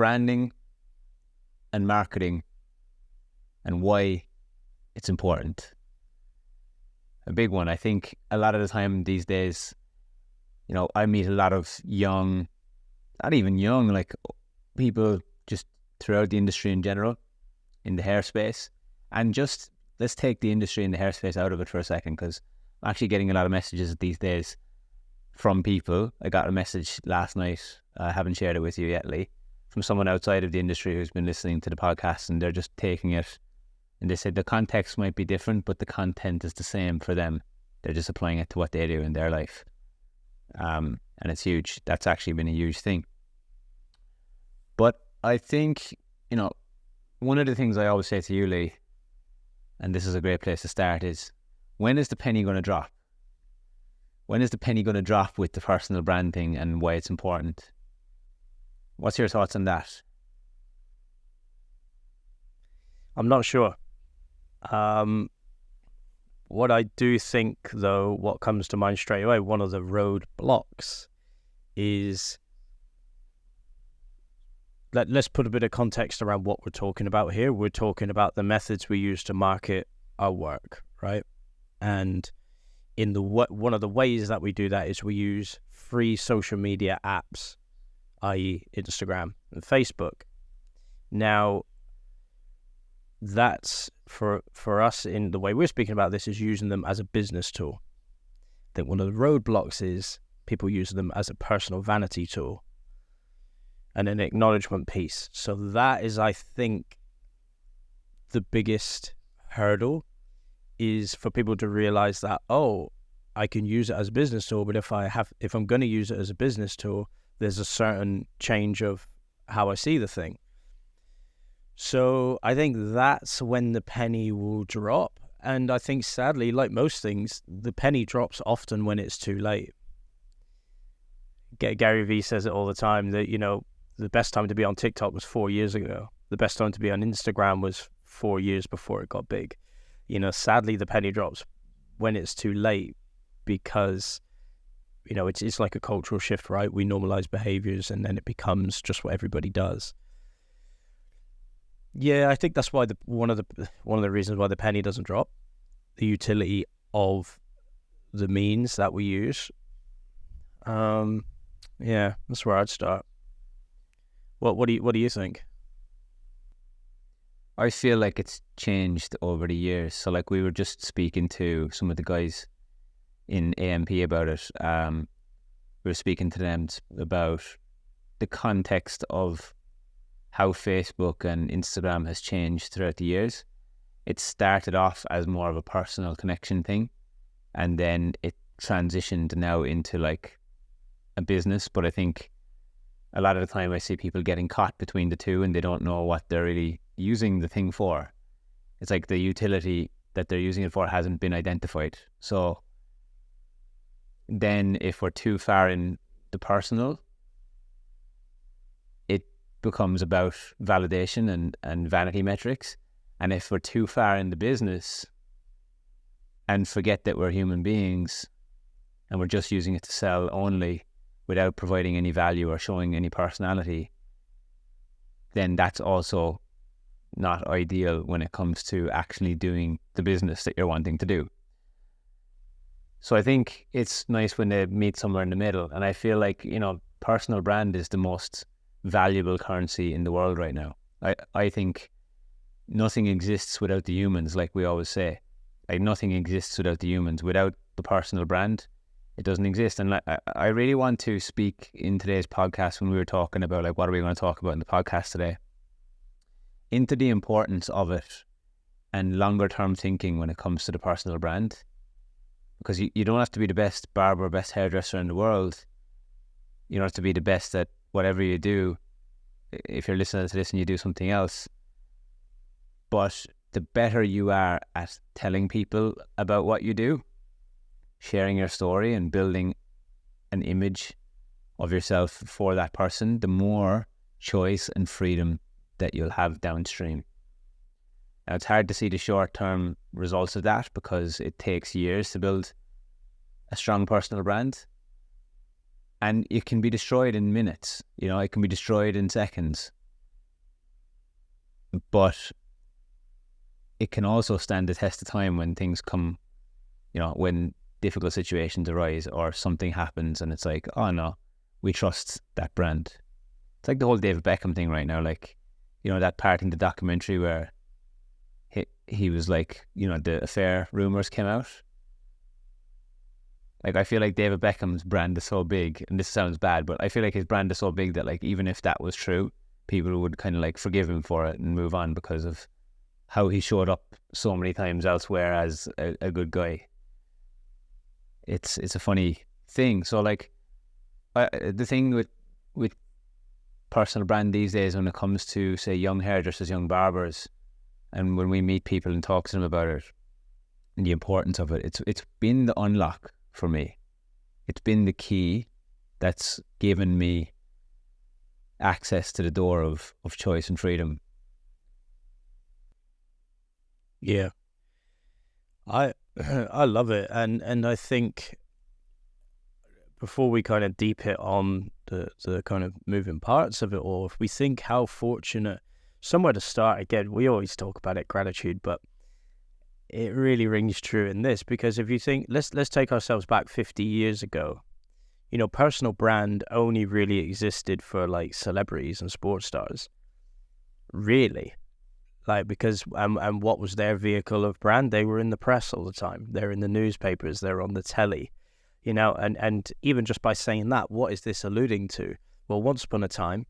branding and marketing and why it's important. A big one. I think a lot of the time these days, I meet a lot of young, not even young, like people just throughout the industry in general, in the hair space. And just, let's take the industry and the hair space out of it for a second, because I'm actually getting a lot of messages these days from people. I got a message last night, I haven't shared it with you yet, Leigh, from someone outside of the industry who's been listening to the podcast, and they're just taking it, and they said the context might be different, but the content is the same for them. They're just applying it to what they do in their life. And it's huge. That's actually been a huge thing. But I think, one of the things I always say to you, Leigh, and this is a great place to start, is when is the penny going to drop? When is the penny going to drop with the personal brand thing and why it's important? What's your thoughts on that? I'm not sure. What I do think, though, what comes to mind straight away, one of the roadblocks is, let's put a bit of context around what we're talking about here. We're talking about the methods we use to market our work, right? And one of the ways that we do that is we use free social media apps, i.e. Instagram and Facebook. Now, that's for us, in the way we're speaking about this, is using them as a business tool. I think one of the roadblocks is people use them as a personal vanity tool and an acknowledgement piece. So that is, I think, the biggest hurdle, is for people to realize that, I can use it as a business tool, but if I'm going to use it as a business tool, there's a certain change of how I see the thing. So I think that's when the penny will drop. And I think, sadly, like most things, the penny drops often when it's too late. Gary Vee says it all the time that, the best time to be on TikTok was 4 years ago. The best time to be on Instagram was 4 years before it got big. Sadly, the penny drops when it's too late, because, it's like a cultural shift, right? We normalize behaviors and then it becomes just what everybody does. Yeah, I think that's why one of the reasons why the penny doesn't drop, the utility of the means that we use. Yeah, that's where I'd start. What do you think? I feel like it's changed over the years. So like we were just speaking to some of the guys in AMP about it. We were speaking to them about the context of how Facebook and Instagram has changed throughout the years. It started off as more of a personal connection thing, and then it transitioned now into like a business. But I think a lot of the time I see people getting caught between the two, and they don't know what they're really using the thing for. It's like the utility that they're using it for hasn't been identified. So then if we're too far in the personal, it becomes about validation and vanity metrics. And if we're too far in the business and forget that we're human beings and we're just using it to sell only without providing any value or showing any personality, then that's also not ideal when it comes to actually doing the business that you're wanting to do. So I think it's nice when they meet somewhere in the middle. And I feel like, personal brand is the most valuable currency in the world right now. I think nothing exists without the humans, like we always say. Like nothing exists without the humans. Without the personal brand, it doesn't exist. And I really want to speak in today's podcast, when we were talking about like what are we going to talk about in the podcast today, into the importance of it and longer term thinking when it comes to the personal brand. Because you don't have to be the best barber, best hairdresser in the world. You don't have to be the best at whatever you do if you're listening to this and you do something else. But the better you are at telling people about what you do, sharing your story and building an image of yourself for that person, the more choice and freedom that you'll have downstream. Now, it's hard to see the short-term results of that because it takes years to build a strong personal brand. And it can be destroyed in minutes. It can be destroyed in seconds. but it can also stand the test of time when things come, when difficult situations arise or something happens and it's like, oh no, we trust that brand. It's like the whole David Beckham thing right now, like, that part in the documentary where he was like, the affair rumors came out. Like, I feel like David Beckham's brand is so big, and this sounds bad, but I feel like his brand is so big that, like, even if that was true, people would kind of like forgive him for it and move on because of how he showed up so many times elsewhere as a good guy. It's a funny thing. So, like, the thing with personal brand these days, when it comes to, say, young hairdressers, young barbers, and when we meet people and talk to them about it and the importance of it, it's been the unlock for me. It's been the key that's given me access to the door of choice and freedom. Yeah, I love it, and I think before we kind of deep hit on the kind of moving parts of it all, if we think how fortunate, somewhere to start, again, we always talk about it, gratitude, but it really rings true in this, because if you think, let's take ourselves back 50 years ago, personal brand only really existed for like celebrities and sports stars, really. Like, because, and what was their vehicle of brand? They were in the press all the time. They're in the newspapers. They're on the telly, and even just by saying that, what is this alluding to? Well, once upon a time,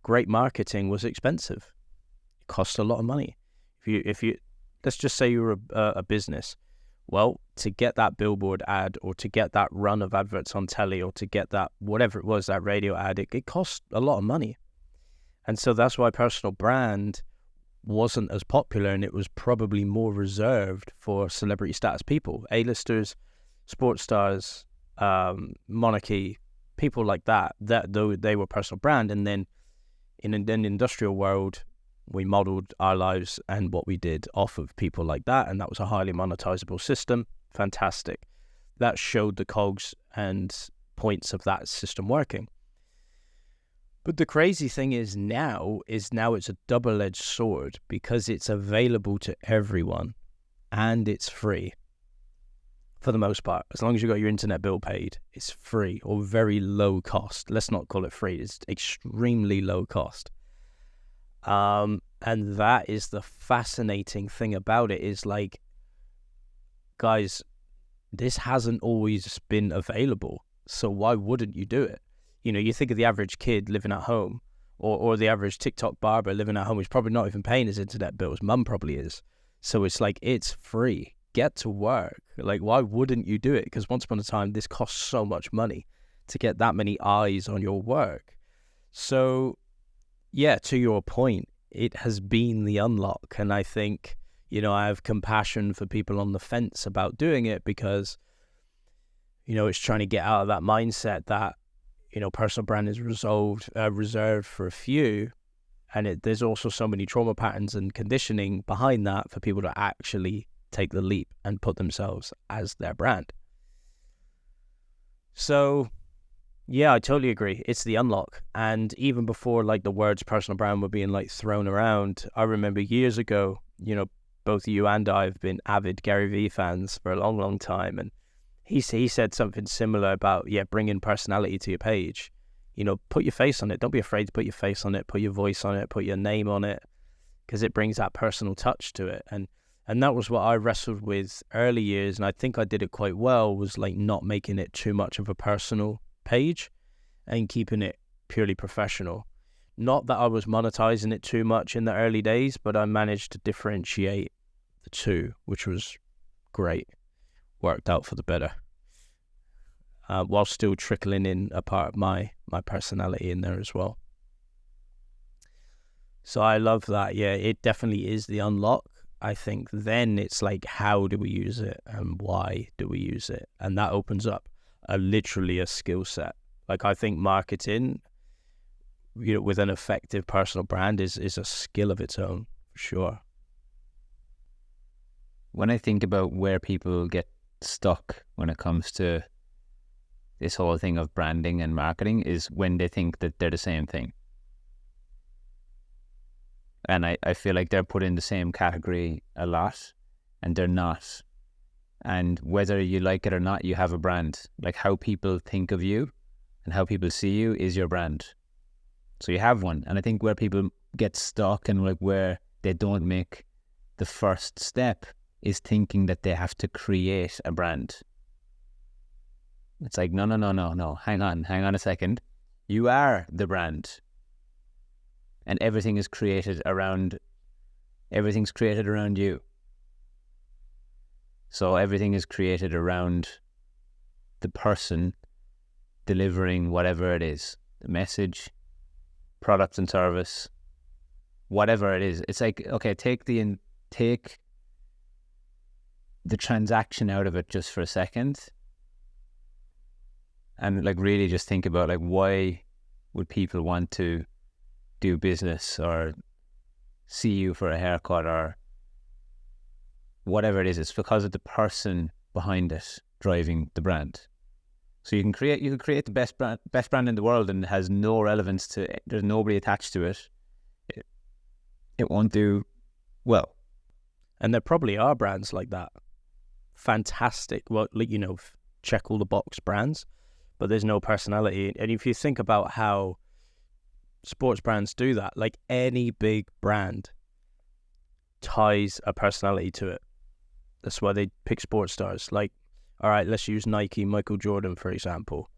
great marketing was expensive. It cost a lot of money. If you let's just say you were a business. Well, to get that billboard ad, or to get that run of adverts on telly, or to get that, whatever it was, that radio ad, it cost a lot of money. And so that's why personal brand wasn't as popular, and it was probably more reserved for celebrity status people, A-listers, sports stars, monarchy, people like that though they were personal brand. And then in the industrial world, we modeled our lives and what we did off of people like that, and that was a highly monetizable system. Fantastic. That showed the cogs and points of that system working. But the crazy thing is now it's a double-edged sword, because it's available to everyone and it's free for the most part. As long as you got your internet bill paid, it's free or very low cost. Let's not call it free. It's extremely low cost. And that is the fascinating thing about it, is like, guys, this hasn't always been available. So why wouldn't you do it? You think of the average kid living at home, or the average TikTok barber living at home, who's probably not even paying his internet bill. His mum probably is. So it's like, it's free. Get to work. Like, why wouldn't you do it? Because once upon a time, this costs so much money to get that many eyes on your work. So, yeah, to your point, it has been the unlock. And I think, I have compassion for people on the fence about doing it, because, it's trying to get out of that mindset that, personal brand is reserved for a few. And there's also so many trauma patterns and conditioning behind that for people to actually take the leap and put themselves as their brand. So, yeah, I totally agree. It's the unlock. And even before, like, the words personal brand were being, like, thrown around, I remember years ago, both you and I have been avid Gary Vee fans for a long, long time. And he said something similar about, bringing personality to your page. Put your face on it. Don't be afraid to put your face on it. Put your voice on it. Put your name on it, because it brings that personal touch to it. And that was what I wrestled with early years, and I think I did it quite well, was like not making it too much of a personal page and keeping it purely professional. Not that I was monetizing it too much in the early days, but I managed to differentiate the two, which was great. Worked out for the better. While still trickling in a part of my personality in there as well. So I love that. Yeah, it definitely is the unlock. I think then it's like, how do we use it and why do we use it? And that opens up literally a skill set. Like, I think marketing, with an effective personal brand is a skill of its own, for sure. When I think about where people get stuck when it comes to this whole thing of branding and marketing, is when they think that they're the same thing. And I feel like they're put in the same category a lot, and they're not. And whether you like it or not, you have a brand. Like how people think of you and how people see you is your brand. So you have one. And I think where people get stuck and like where they don't make the first step is thinking that they have to create a brand. It's like, no. Hang on a second. You are the brand. And everything's created around you. So everything is created around the person delivering whatever it is, the message, product and service, whatever it is. It's like, okay, take the transaction out of it just for a second, and like really just think about like, why would people want to do business or see you for a haircut or whatever it is? It's because of the person behind it driving the brand. So you can create the best brand in the world, and it has no relevance to it. There's nobody attached to it. It won't do well. And there probably are brands like that. Fantastic. Well, you know, check all the box brands, but there's no personality. And if you think about how sports brands do that, like any big brand ties a personality to it. That's why they pick sports stars. Like, all right, let's use Nike, Michael Jordan, for example.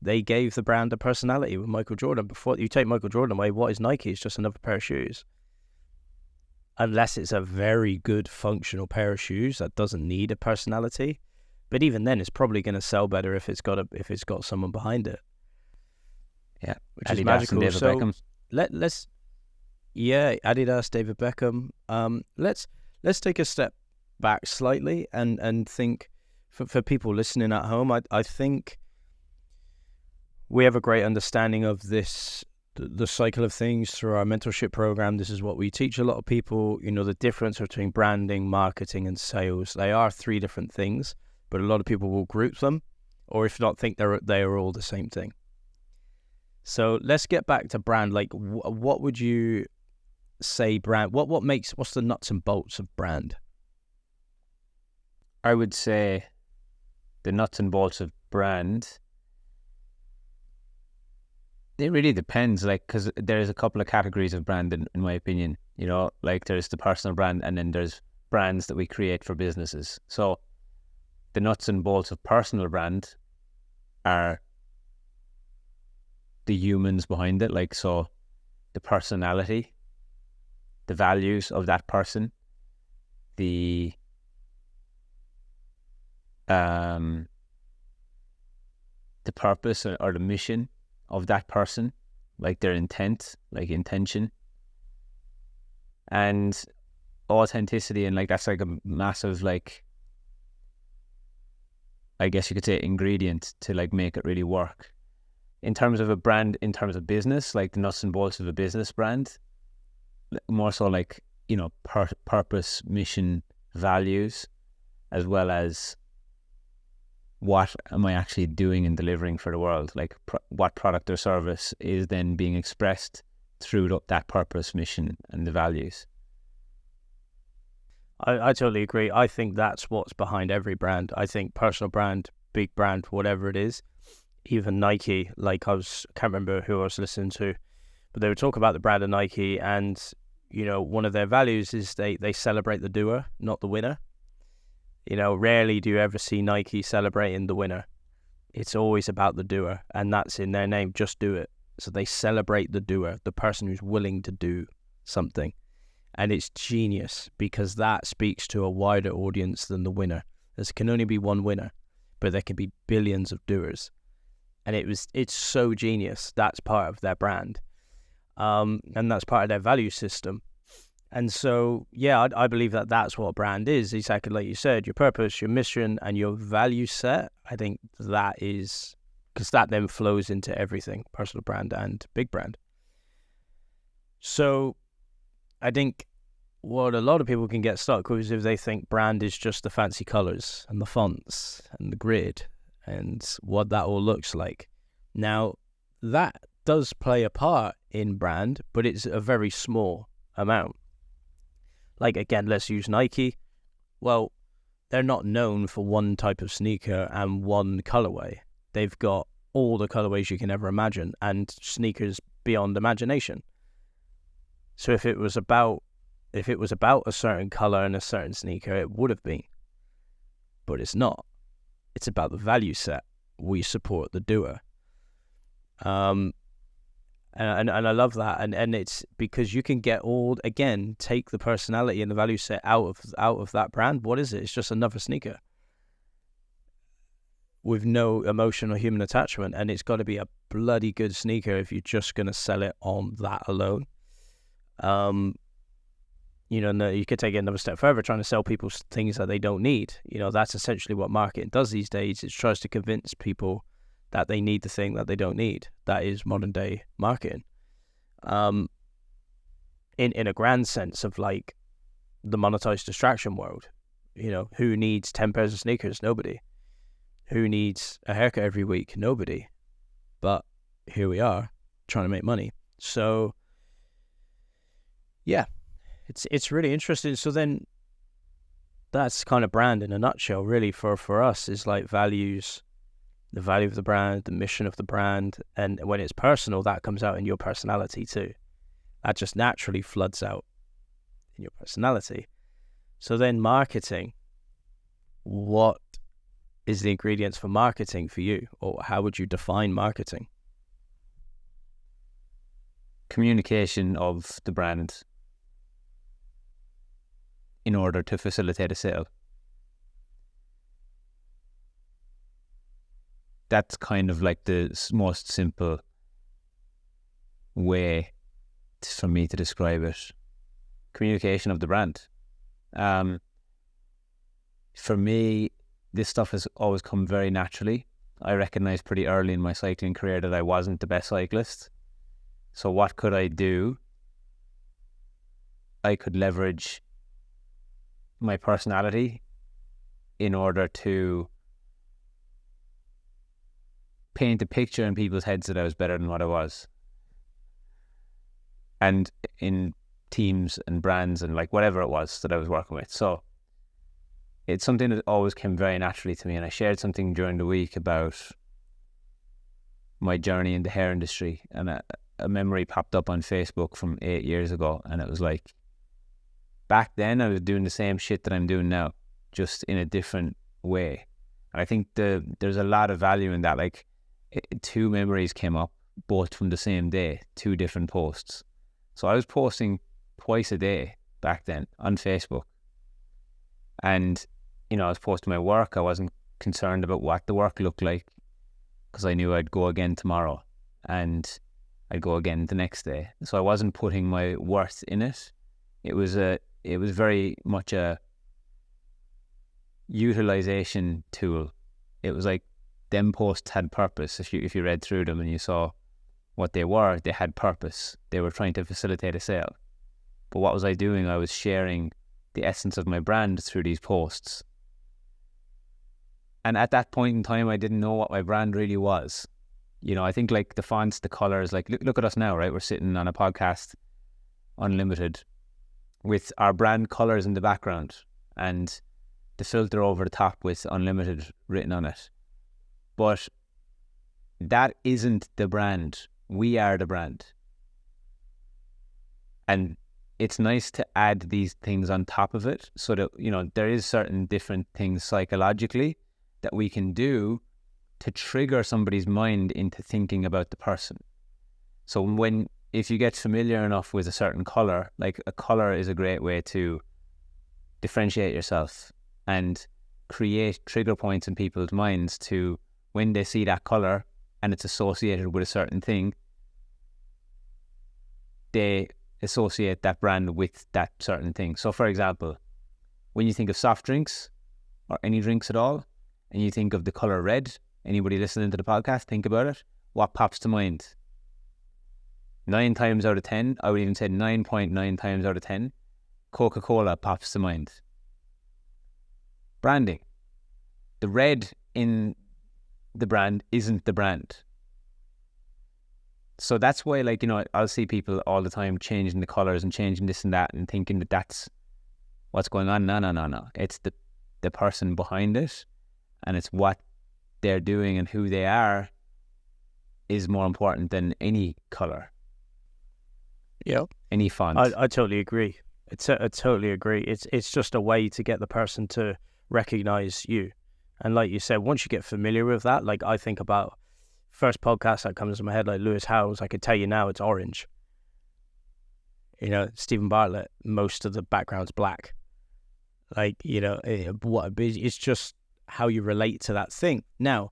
They gave the brand a personality with Michael Jordan. Before you take Michael Jordan away, what is Nike? It's just another pair of shoes. Unless it's a very good functional pair of shoes that doesn't need a personality. But even then, it's probably going to sell better if it's got someone behind it. Yeah, which Adidas is magical. And David Beckham. Let's Adidas, David Beckham. Let's take a step back slightly and think for people listening at home. I think we have a great understanding of this, the cycle of things through our mentorship program. This is what we teach a lot of people. You know, the difference between branding, marketing, and sales. They are three different things, but a lot of people will group them, or if not, think they are all the same thing. So let's get back to brand. Like, what would you say brand? What's the nuts and bolts of brand? I would say the nuts and bolts of brand, it really depends, like, because there's a couple of categories of brand in my opinion. You know, like there's the personal brand, and then there's brands that we create for businesses. So the nuts and bolts of personal brand are the humans behind it, like, so the personality, the values of that person, the purpose or the mission of that person, like their intent, like intention, and authenticity. And like that's like a massive, like, I guess you could say, ingredient to like make it really work. In terms of a brand, in terms of business, like the nuts and bolts of a business brand, more so like, you know, purpose, mission, values, as well as what am I actually doing and delivering for the world? Like what product or service is then being expressed through that purpose, mission, and the values. I totally agree. I think that's what's behind every brand. I think personal brand, big brand, whatever it is, even Nike, like I can't remember who I was listening to, but they would talk about the brand of Nike, and, you know, one of their values is they celebrate the doer, not the winner. You know, rarely do you ever see Nike celebrating the winner. It's always about the doer, and that's in their name, just do it. So they celebrate the doer, the person who's willing to do something. And it's genius because that speaks to a wider audience than the winner. There can only be one winner, but there can be billions of doers. And it's so genius. That's part of their brand. And that's part of their value system. And so, yeah, I believe that that's what a brand is. Exactly like you said, your purpose, your mission, and your value set. I think that is, because that then flows into everything, personal brand and big brand. So I think what a lot of people can get stuck with is if they think brand is just the fancy colors and the fonts and the grid and what that all looks like. Now, that does play a part in brand, but it's a very small amount. Like, again, let's use Nike. Well, they're not known for one type of sneaker and one colorway. They've got all the colorways you can ever imagine, and sneakers beyond imagination. So if it was about a certain color and a certain sneaker, it would have been. But it's not. It's about the value set. We support the doer. And I love that. And it's because you can get take the personality and the value set out of that brand. What is it? It's just another sneaker with no emotional human attachment. And it's got to be a bloody good sneaker if you're just going to sell it on that alone. You could take it another step further, trying to sell people things that they don't need. That's essentially what marketing does these days. It tries to convince people that they need the thing that they don't need. That is modern day marketing. In a grand sense of like the monetized distraction world, who needs 10 pairs of sneakers? Nobody. Who needs a haircut every week? Nobody. But here we are trying to make money. So yeah, it's really interesting. So then that's kind of brand in a nutshell, really, for us, is like values, the value of the brand, the mission of the brand. And when it's personal, that comes out in your personality too. That just naturally floods out in your personality. So then marketing, what is the ingredients for marketing for you? Or how would you define marketing? Communication of the brand in order to facilitate a sale. That's kind of like the most simple way for me to describe it. Communication of the brand. For me, this stuff has always come very naturally. I recognized pretty early in my cycling career that I wasn't the best cyclist. So what could I do? I could leverage my personality in order to paint a picture in people's heads that I was better than what I was. And in teams and brands and like whatever it was that I was working with. So it's something that always came very naturally to me. And I shared something during the week about my journey in the hair industry. And a memory popped up on Facebook from 8 years ago. And it was like, back then I was doing the same shit that I'm doing now, just in a different way. And I think there's a lot of value in that. Like two memories came up, both from the same day, two different posts. So I was posting twice a day back then on Facebook. And, I was posting my work. I wasn't concerned about what the work looked like because I knew I'd go again tomorrow and I'd go again the next day. So I wasn't putting my worth in it. It was very much a utilization tool. It was like them posts had purpose. If you read through them and you saw what they were, they had purpose. They were trying to facilitate a sale. But what was I doing? I was sharing the essence of my brand through these posts. And at that point in time, I didn't know what my brand really was. I think like the fonts, the colors, like look at us now, right? We're sitting on a podcast, Unlimited, with our brand colors in the background and the filter over the top with Unlimited written on it. But that isn't the brand. We are the brand. And it's nice to add these things on top of it so that, there is certain different things psychologically that we can do to trigger somebody's mind into thinking about the person. So if you get familiar enough with a certain color, like a color is a great way to differentiate yourself and create trigger points in people's minds to, when they see that color and it's associated with a certain thing, they associate that brand with that certain thing. So for example, when you think of soft drinks or any drinks at all, and you think of the color red, anybody listening to the podcast, think about it. What pops to mind? 9 times out of 10, I would even say 9.9 times out of 10, Coca-Cola pops to mind. Branding. The red in the brand isn't the brand. So that's why, like, I'll see people all the time changing the colors and changing this and that and thinking that that's what's going on. No. It's the person behind it, and it's what they're doing and who they are is more important than any color. Yeah. Any font. I totally agree. I totally agree. It's just a way to get the person to recognize you. And like you said, once you get familiar with that, like I think about first podcast that comes to my head, like Lewis Howes, I could tell you now it's orange. Stephen Bartlett, most of the background's black. Like, it's just how you relate to that thing. Now,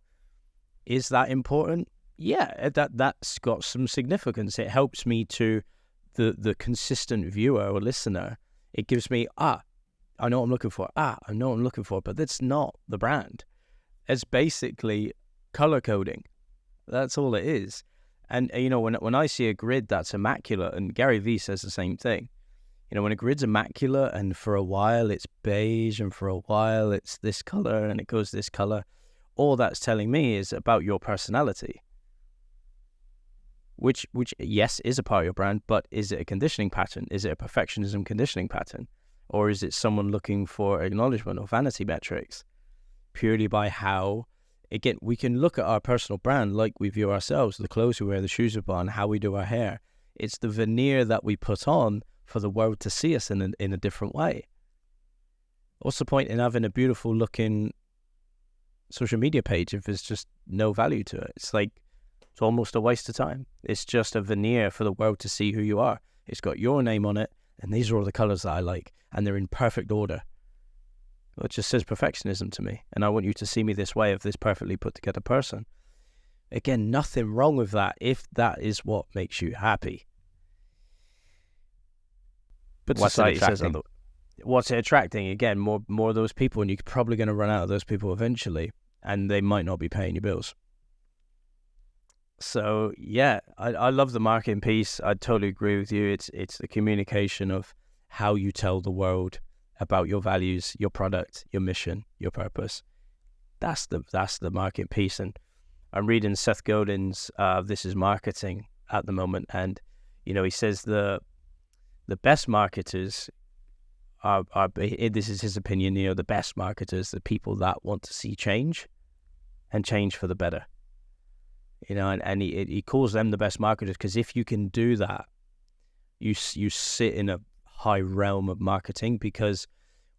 is that important? Yeah, that's got some significance. It helps me to the consistent viewer or listener. It gives me, I know what I'm looking for. I know what I'm looking for, but that's not the brand. It's basically color coding. That's all it is. And, when I see a grid that's immaculate, and Gary Vee says the same thing, when a grid's immaculate and for a while it's beige and for a while it's this color and it goes this color, all that's telling me is about your personality. Which yes, is a part of your brand, but is it a conditioning pattern? Is it a perfectionism conditioning pattern? Or is it someone looking for acknowledgement or vanity metrics? Purely by how, again, we can look at our personal brand like we view ourselves, the clothes we wear, the shoes we buy, and how we do our hair. It's the veneer that we put on for the world to see us in a different way. What's the point in having a beautiful looking social media page if there's just no value to it? It's almost a waste of time. It's just a veneer for the world to see who you are. It's got your name on it, and these are all the colors that I like, and they're in perfect order. Well, it just says perfectionism to me, and I want you to see me this way of this perfectly put together person. Again, nothing wrong with that if that is what makes you happy. But society says otherwise. What's it attracting? Again, more of those people, and you're probably going to run out of those people eventually, and they might not be paying your bills. So yeah, I love the marketing piece. I totally agree with you. It's the communication of how you tell the world about your values, your product, your mission, your purpose. That's the marketing piece. And I'm reading Seth Godin's This Is Marketing at the moment, and he says the best marketers are this is his opinion. The best marketers, the people that want to see change, and change for the better. And he calls them the best marketers because if you can do that, you sit in a high realm of marketing, because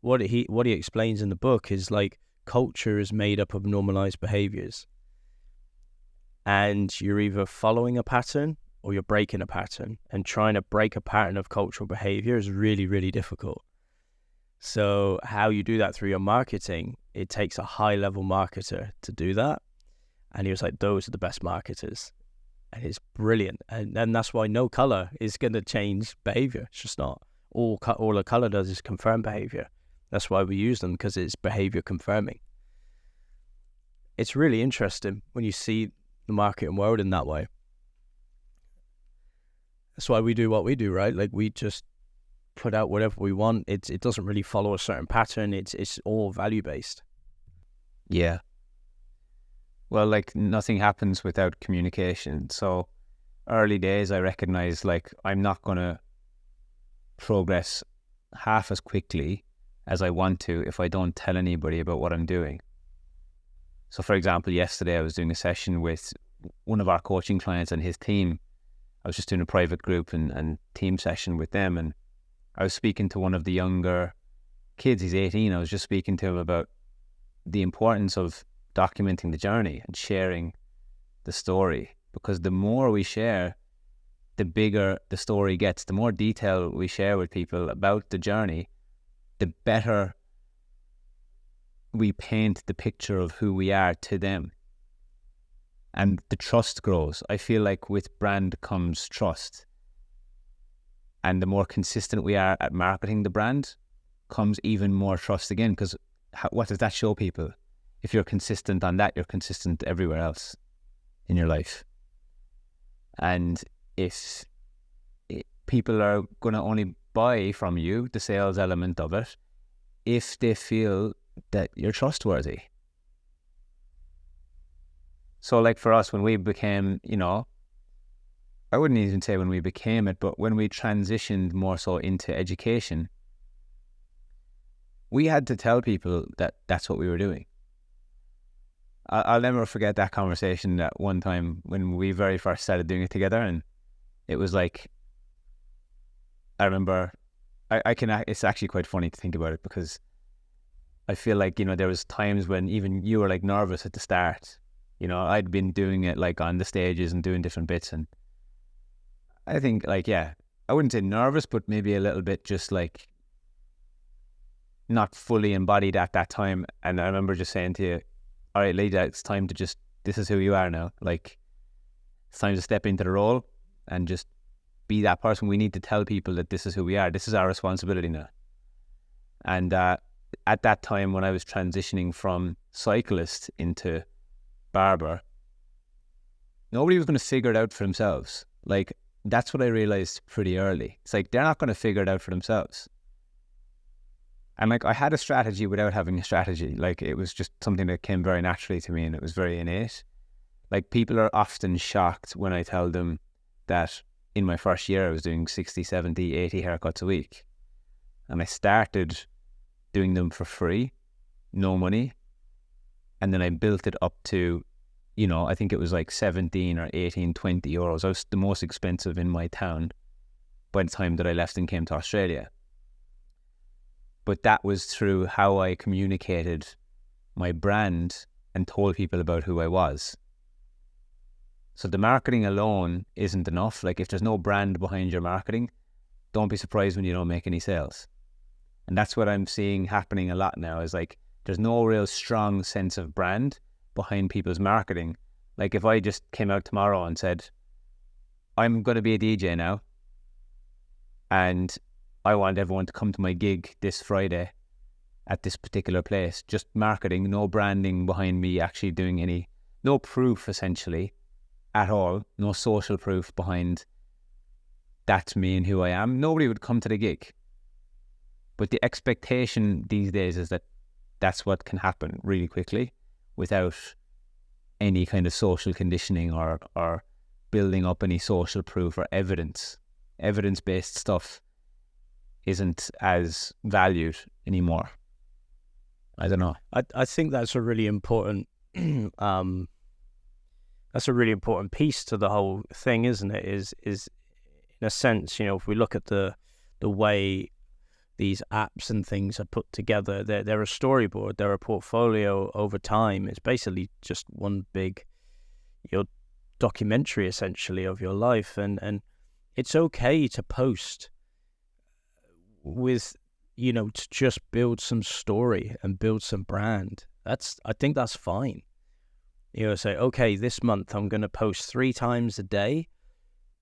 what he explains in the book is like culture is made up of normalized behaviors, and you're either following a pattern or you're breaking a pattern, and trying to break a pattern of cultural behavior is really, really difficult. So how you do that through your marketing, it takes a high level marketer to do that. And he was like, those are the best marketers. And it's brilliant. And that's why no color is going to change behavior. It's just not. All a color does is confirm behavior. That's why we use them, because it's behavior confirming. It's really interesting when you see the marketing world in that way. That's why we do what we do, right? Like, we just put out whatever we want. It doesn't really follow a certain pattern. It's all value based. Yeah. Well, like, nothing happens without communication. So early days, I recognized, like, I'm not going to progress half as quickly as I want to if I don't tell anybody about what I'm doing. So, for example, yesterday I was doing a session with one of our coaching clients and his team. I was just doing a private group and team session with them, and I was speaking to one of the younger kids. He's 18. I was just speaking to him about the importance of documenting the journey and sharing the story, because the more we share, the bigger the story gets. The more detail we share with people about the journey, the better we paint the picture of who we are to them, and the trust grows. I feel like with brand comes trust, and the more consistent we are at marketing the brand comes even more trust again, because what does that show people? If you're consistent on that, you're consistent everywhere else in your life. And if people are going to only buy from you, the sales element of it, if they feel that you're trustworthy. So like for us, when we became, I wouldn't even say when we became it, but when we transitioned more so into education, we had to tell people that that's what we were doing. I'll never forget that conversation at one time when we very first started doing it together. And it was like, I remember, it's actually quite funny to think about it, because I feel like, there was times when even you were like nervous at the start. I'd been doing it like on the stages and doing different bits. And I think like, yeah, I wouldn't say nervous, but maybe a little bit just like not fully embodied at that time. And I remember just saying to you, all right, Leigh, it's time to just, this is who you are now. Like, it's time to step into the role and just be that person. We need to tell people that this is who we are. This is our responsibility now. And at that time, when I was transitioning from cyclist into barber, nobody was going to figure it out for themselves. Like, that's what I realized pretty early. It's like, they're not going to figure it out for themselves. And like, I had a strategy without having a strategy. Like, it was just something that came very naturally to me, and it was very innate. Like, people are often shocked when I tell them that in my first year I was doing 60, 70, 80 haircuts a week. And I started doing them for free, no money. And then I built it up to, I think it was like 17 or 18, 20 euros. I was the most expensive in my town by the time that I left and came to Australia. But that was through how I communicated my brand and told people about who I was. So the marketing alone isn't enough. Like, if there's no brand behind your marketing, don't be surprised when you don't make any sales. And that's what I'm seeing happening a lot now, is like, there's no real strong sense of brand behind people's marketing. Like, if I just came out tomorrow and said, I'm going to be a DJ now, and I want everyone to come to my gig this Friday at this particular place, just marketing, no branding behind me actually doing no proof essentially at all, no social proof behind that's me and who I am, nobody would come to the gig. But the expectation these days is that that's what can happen really quickly without any kind of social conditioning or building up any social proof or evidence. Evidence-based stuff isn't as valued anymore. I don't know. I think that's a really important that's a really important piece to the whole thing, isn't it? Is in a sense, if we look at the way these apps and things are put together, they're a storyboard, they're a portfolio over time. It's basically just one big documentary essentially of your life, and it's okay to post with to just build some story and build some brand. I think that's fine. Say, okay, this month I'm going to post 3 times a day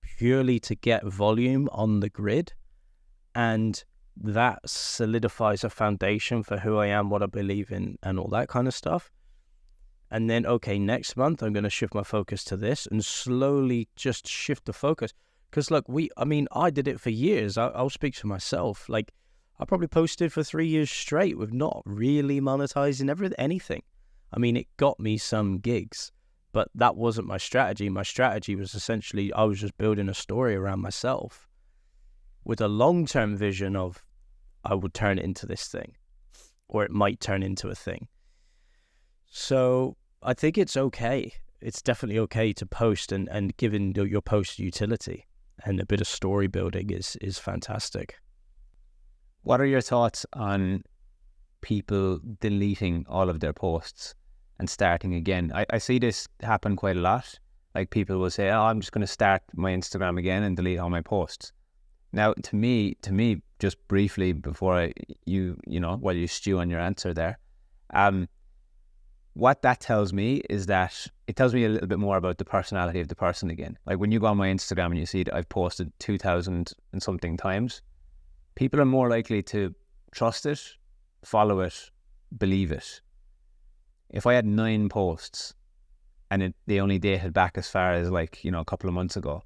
purely to get volume on the grid, and that solidifies a foundation for who I am, what I believe in, and all that kind of stuff. And then, okay, next month I'm going to shift my focus to this, and slowly just shift the focus. Because look, I did it for years. I'll speak for myself. Like, I probably posted for 3 years straight with not really monetizing anything. It got me some gigs, but that wasn't my strategy. My strategy was essentially, I was just building a story around myself with a long-term vision of I would turn it into this thing, or it might turn into a thing. So I think it's okay. It's definitely okay to post and given your post utility, and a bit of story building is fantastic. What are your thoughts on people deleting all of their posts and starting again? I see this happen quite a lot. Like, people will say, I'm just going to start my Instagram again and delete all my posts. Now, to me, just briefly before while you stew on your answer there, what that tells me is that it tells me a little bit more about the personality of the person again. Like, when you go on my Instagram and you see that I've posted 2,000 and something times, people are more likely to trust it, follow it, believe it. If I had 9 posts and they only dated back as far as a couple of months ago,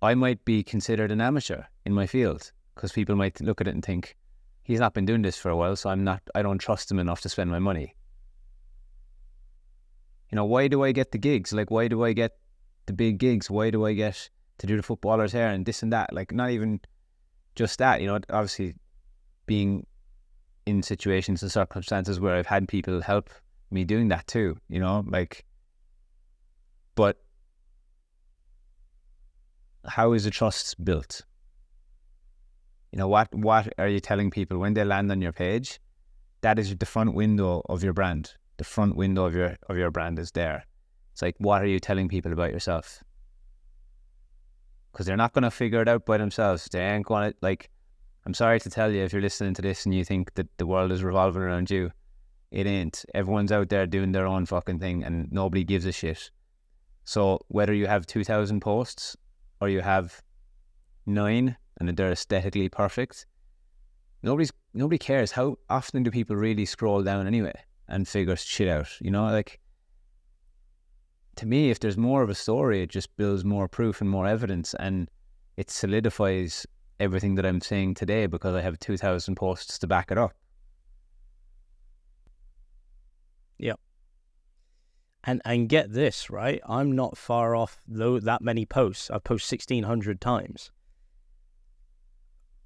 I might be considered an amateur in my field, because people might look at it and think, he's not been doing this for a while, so I don't trust him enough to spend my money. Why do I get the gigs? Like, why do I get the big gigs? Why do I get to do the footballer's hair and this and that? Like, not even just that, you know, obviously being in situations and circumstances where I've had people help me doing that too, you know, like, but how is the trust built? You know, what are you telling people when they land on your page? That is the front window of your brand. The front window of your brand is there. It's like, what are you telling people about yourself? Because they're not going to figure it out by themselves. They ain't going to, like, I'm sorry to tell you, if you're listening to this and you think that the world is revolving around you, it ain't. Everyone's out there doing their own fucking thing and nobody gives a shit. So whether you have 2,000 posts or you have 9 and they're aesthetically perfect, nobody cares. How often do people really scroll down anyway and figure shit out? You know, like, to me, if there's more of a story, it just builds more proof and more evidence, and it solidifies everything that I'm saying today because I have 2,000 posts to back it up. Yeah. And get this, right? I'm not far off that many posts. I've posted 1,600 times.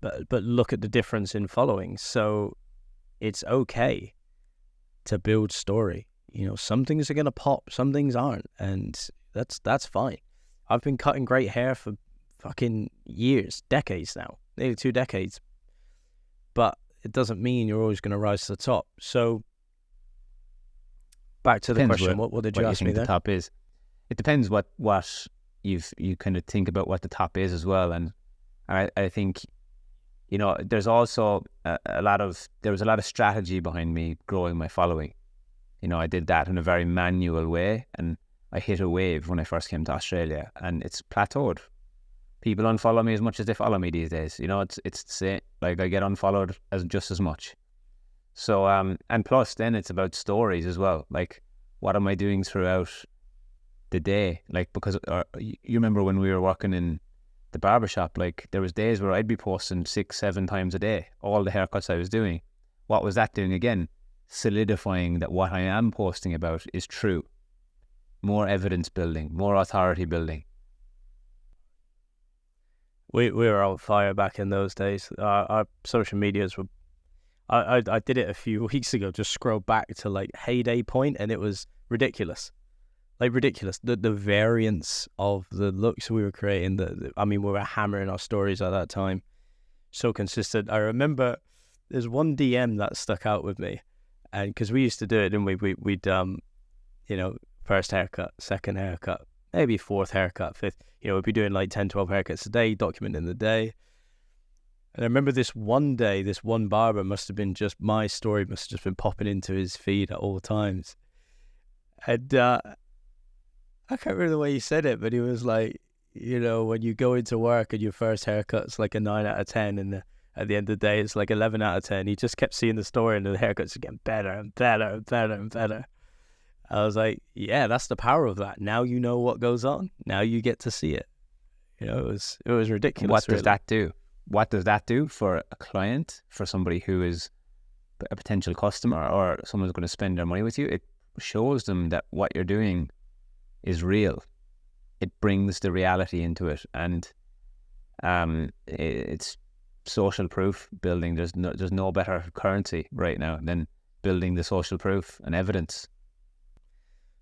But look at the difference in following. So it's okay to build story. You know, some things are going to pop, some things aren't. And that's fine. I've been cutting great hair for fucking years, decades now, nearly 2 decades. But it doesn't mean you're always going to rise to the top. So back to the question, what did you ask me there? The top is. It depends what you kind of think about what the top is as well. And I think, you know, there's also there was a lot of strategy behind me growing my following. You know, I did that in a very manual way, and I hit a wave when I first came to Australia, and it's plateaued. People unfollow me as much as they follow me these days. You know, it's the same. Like, I get unfollowed just as much. So, and plus then it's about stories as well. Like, what am I doing throughout the day? Like, because you remember when we were working in the barbershop, like, there was days where I'd be posting 6-7 times a day, all the haircuts I was doing. What was that doing again? Solidifying that what I am posting about is true. More evidence building, more authority building. We were on fire back in those days. Our social medias were... I did it a few weeks ago, just scroll back to like heyday point, and it was ridiculous. Like, ridiculous. The variance of the looks we were creating, we were hammering our stories at that time. So consistent. I remember there's one DM that stuck out with me, and because we used to do it, didn't we? We'd you know, first haircut, second haircut, maybe fourth haircut, fifth. You know, we'd be doing like 10, 12 haircuts a day, documenting the day. And I remember this one day, this one barber my story must have just been popping into his feed at all times. And I can't remember the way he said it, but he was like, you know, when you go into work and your first haircut's like a 9 out of 10, and at the end of the day it's like 11 out of 10. He just kept seeing the story, and the haircuts are getting better and better and better and better. I was like, yeah, that's the power of that. Now you know what goes on. Now you get to see it. You know, it was ridiculous. What does that do? What does that do for a client, for somebody who is a potential customer or someone who's going to spend their money with you? It shows them that what you're doing is real. It brings the reality into it, and it's social proof building. There's no better currency right now than building the social proof and evidence.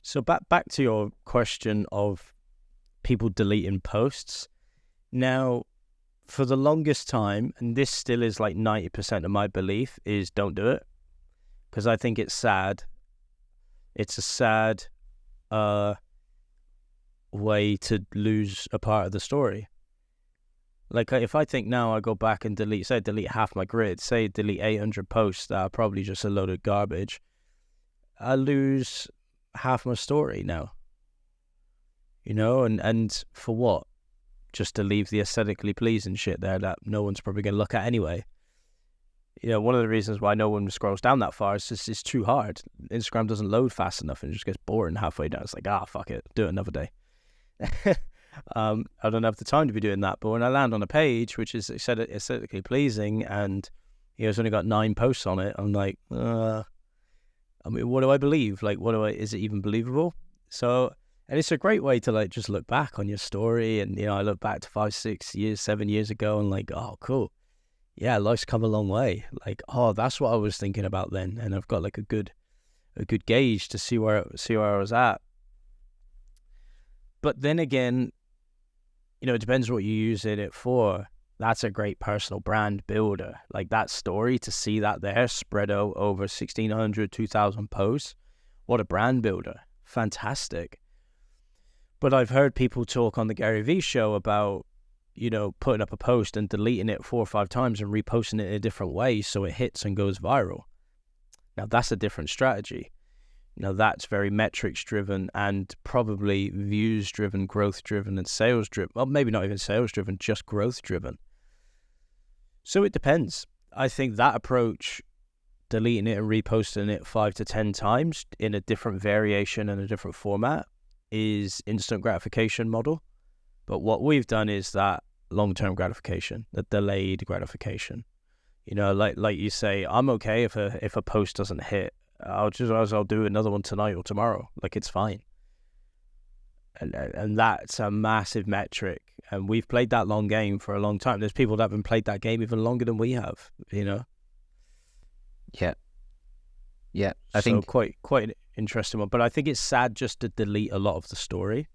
So back to your question of people deleting posts. Now, for the longest time, and this still is like 90% of my belief, is don't do it, because I think it's sad. It's a sad way to lose a part of the story. Like, if I think now I go back and delete half my grid, say delete 800 posts that are probably just a load of garbage, I lose half my story now. You know, and for what? Just to leave the aesthetically pleasing shit there that no one's probably going to look at anyway. You know, one of the reasons why no one scrolls down that far is just it's too hard. Instagram doesn't load fast enough, and it just gets boring halfway down. It's like, fuck it, do it another day. I don't have the time to be doing that. But when I land on a page which is aesthetically pleasing, and it's only got 9 posts on it, I'm like, what do I believe? Like, is it even believable? So And it's a great way to like just look back on your story. And, you know, I look back to 5, 6 years, 7 years ago and like, oh, cool. Yeah, life's come a long way. Like, oh, that's what I was thinking about then. And I've got like a good gauge to see where I was at. But then again, you know, it depends what you use it for. That's a great personal brand builder. Like that story, to see that there spread out over 1,600, 2,000 posts. What a brand builder. Fantastic. But I've heard people talk on the Gary Vee show about, you know, putting up a post and deleting it 4 or 5 times and reposting it in a different way so it hits and goes viral. Now that's a different strategy. Now that's very metrics driven and probably views driven, growth driven, and sales driven. Well, maybe not even sales driven, just growth driven. So it depends. I think that approach, deleting it and reposting it 5 to 10 times in a different variation and a different format, is instant gratification model. But what we've done is that long-term gratification, the delayed gratification. You know, like you say, I'm okay if a post doesn't hit. I'll do another one tonight or tomorrow. Like, it's fine. And that's a massive metric. And we've played that long game for a long time. There's people that haven't played that game even longer than we have, you know? Yeah. I think quite an interesting one. But I think it's sad just to delete a lot of the story.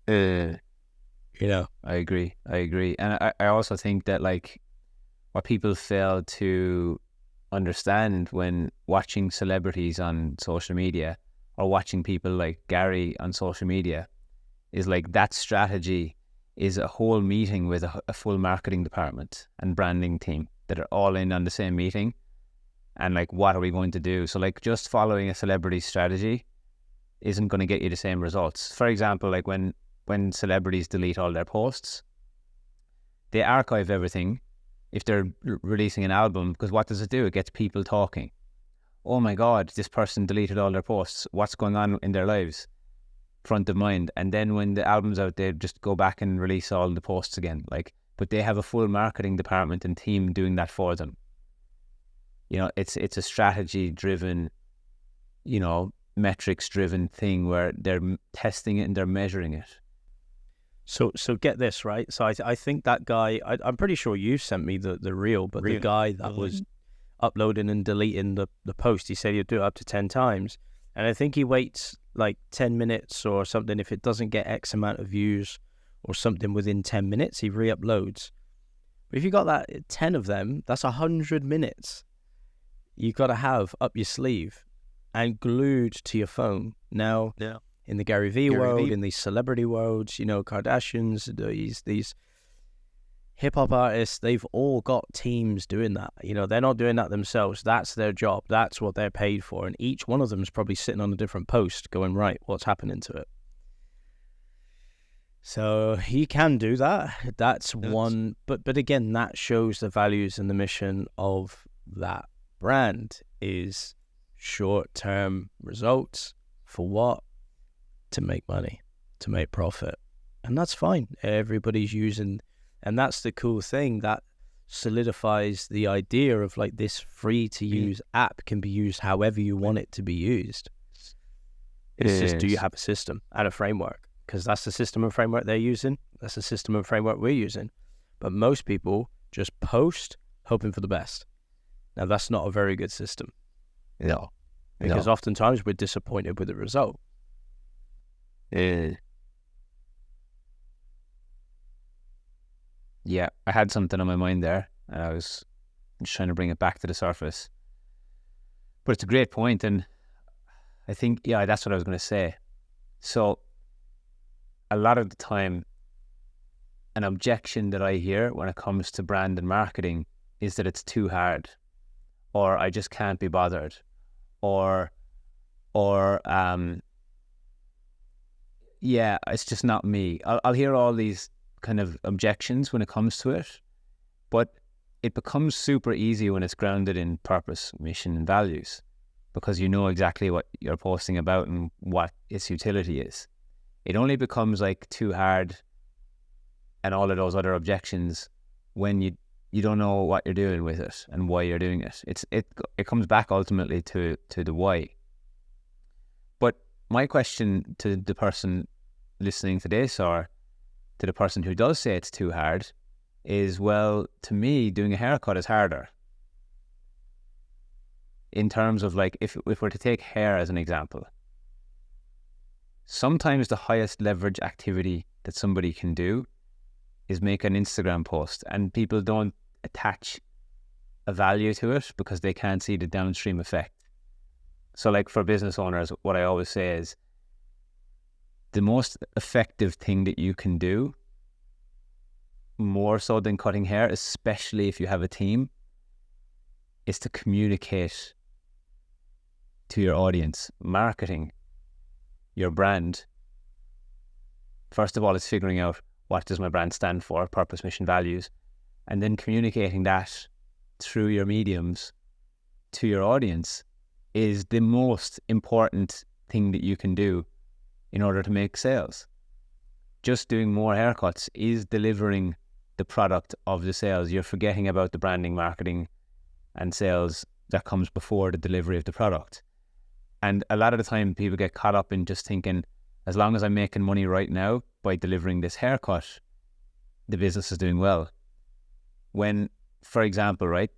You know? I agree. And I also think that, like, what people fail to understand when watching celebrities on social media or watching people like Gary on social media is like that strategy is a whole meeting with a full marketing department and branding team that are all in on the same meeting. And like, what are we going to do? So like, just following a celebrity strategy isn't going to get you the same results. For example, like when celebrities delete all their posts, they archive everything if they're releasing an album, because what does it do? It gets people talking. Oh my God, this person deleted all their posts. What's going on in their lives? Front of mind. And then when the album's out, they just go back and release all the posts again. Like, but they have a full marketing department and team doing that for them. You know, it's a strategy driven, you know, metrics driven thing where they're testing it and they're measuring it. So get this, right? So I think that guy, I'm pretty sure you sent me the reel, but the guy that was uploading and deleting the post, he said he'd do it up to 10 times. And I think he waits like 10 minutes or something. If it doesn't get X amount of views or something within 10 minutes, he re-uploads. But if you got that 10 of them, that's 100 minutes you've got to have up your sleeve and glued to your phone. Now, in the Gary Vee world, in these celebrity worlds, you know, Kardashians, these hip-hop artists, they've all got teams doing that. You know, they're not doing that themselves. That's their job. That's what they're paid for. And each one of them is probably sitting on a different post going, right, what's happening to it? So he can do that. That's one. But again, that shows the values and the mission of that brand is short-term results. For what? To make money, to make profit. And that's fine. Everybody's using, and that's the cool thing that solidifies the idea of like this free to use app can be used however you want it to be used. It's just, do you have a system and a framework? Because that's the system and framework they're using. That's the system and framework we're using. But most people just post hoping for the best. Now that's not a very good system. No. Because oftentimes we're disappointed with the result. Yeah, I had something on my mind there, and I was just trying to bring it back to the surface. But it's a great point, and I think, that's what I was going to say. So, a lot of the time, an objection that I hear when it comes to brand and marketing is that it's too hard, or I just can't be bothered, or it's just not me. I'll hear all these kind of objections when it comes to it, but it becomes super easy when it's grounded in purpose, mission, and values, because you know exactly what you're posting about and what its utility is. It only becomes like too hard and all of those other objections when you don't know what you're doing with it and why you're doing it. It comes back ultimately to the why. But my question to the person listening to this, or to the person who does say it's too hard, is, well, to me, doing a haircut is harder. In terms of, like, if we're to take hair as an example, sometimes the highest leverage activity that somebody can do is make an Instagram post, and people don't attach a value to it because they can't see the downstream effect. So, like, for business owners, what I always say is the most effective thing that you can do, more so than cutting hair, especially if you have a team, is to communicate to your audience. Marketing your brand, first of all, is figuring out what does my brand stand for, purpose, mission, values, and then communicating that through your mediums to your audience is the most important thing that you can do in order to make sales. Just doing more haircuts is delivering the product of the sales. You're forgetting about the branding, marketing, and sales that comes before the delivery of the product. And a lot of the time people get caught up in just thinking, as long as I'm making money right now by delivering this haircut, the business is doing well. When, for example, right,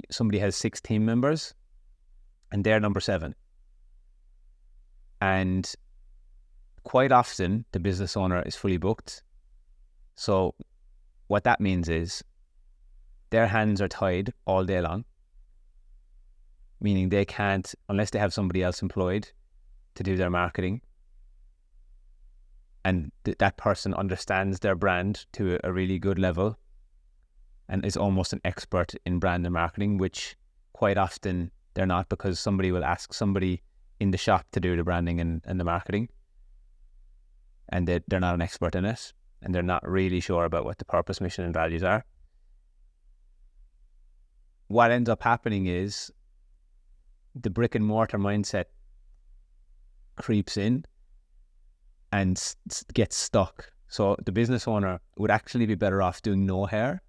somebody has 6 team members and they're number 7. And quite often the business owner is fully booked. So what that means is their hands are tied all day long, meaning they can't, unless they have somebody else employed to do their marketing, and that person understands their brand to a really good level and is almost an expert in brand and marketing, which quite often they're not, because somebody will ask somebody in the shop to do the branding and the marketing, and they're not an expert in it, and they're not really sure about what the purpose, mission, and values are. What ends up happening is the brick and mortar mindset creeps in and gets stuck. So the business owner would actually be better off doing no hair,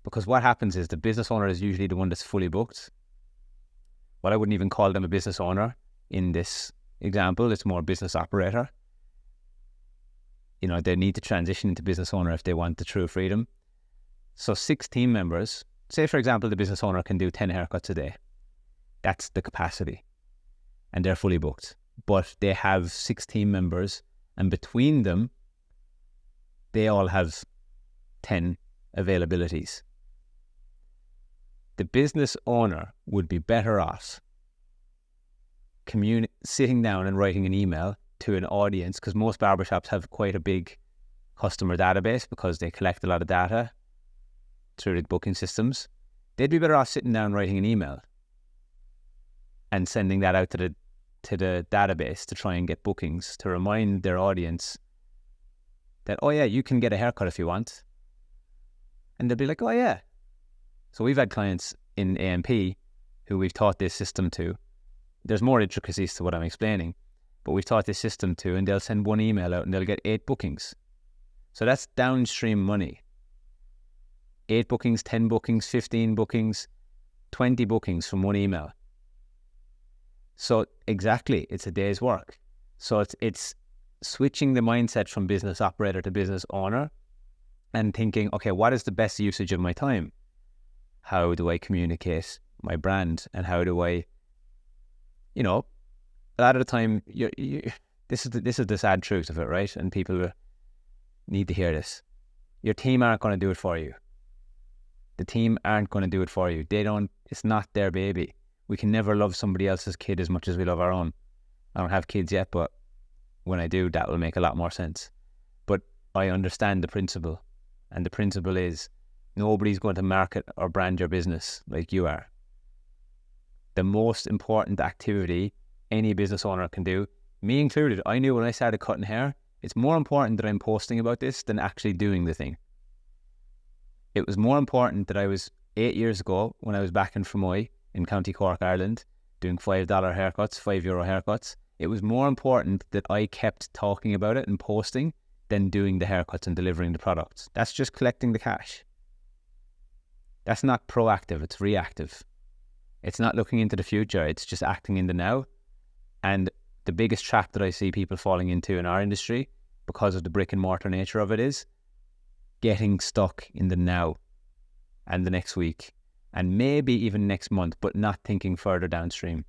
because what happens is the business owner is usually the one that's fully booked. Well, I wouldn't even call them a business owner in this example. It's more business operator. You know, they need to transition into business owner if they want the true freedom. So 6 team members, say for example, the business owner can do 10 haircuts a day. That's the capacity. And they're fully booked. But they have 6 team members, and between them, they all have 10 availabilities. The business owner would be better off sitting down and writing an email to an audience, because most barbershops have quite a big customer database because they collect a lot of data through the booking systems. They'd be better off sitting down writing an email and sending that out to the database to try and get bookings, to remind their audience that, oh yeah, you can get a haircut if you want. And they'll be like, oh yeah. So we've had clients in AMP who we've taught this system to. There's more intricacies to what I'm explaining, but we've taught this system to, and they'll send one email out and they'll get 8 bookings. So that's downstream money. 8 bookings, 10 bookings, 15 bookings, 20 bookings from one email. So exactly, it's a day's work. So it's switching the mindset from business operator to business owner and thinking, okay, what is the best usage of my time? How do I communicate my brand? And how do I, you know, a lot of the time, this is the sad truth of it, right? And people need to hear this. Your team aren't going to do it for you. The team aren't going to do it for you. It's not their baby. We can never love somebody else's kid as much as we love our own. I don't have kids yet, but when I do, that will make a lot more sense. But I understand the principle. And the principle is nobody's going to market or brand your business like you are. The most important activity any business owner can do, me included, I knew when I started cutting hair, it's more important that I'm posting about this than actually doing the thing. It was more important that I was 8 years ago when I was back in Fermoy in County Cork, Ireland, doing $5 haircuts, €5 haircuts. It was more important that I kept talking about it and posting than doing the haircuts and delivering the products. That's just collecting the cash. That's not proactive, it's reactive. It's not looking into the future, it's just acting in the now. And the biggest trap that I see people falling into in our industry, because of the brick and mortar nature of it, is getting stuck in the now and the next week and maybe even next month, but not thinking further downstream.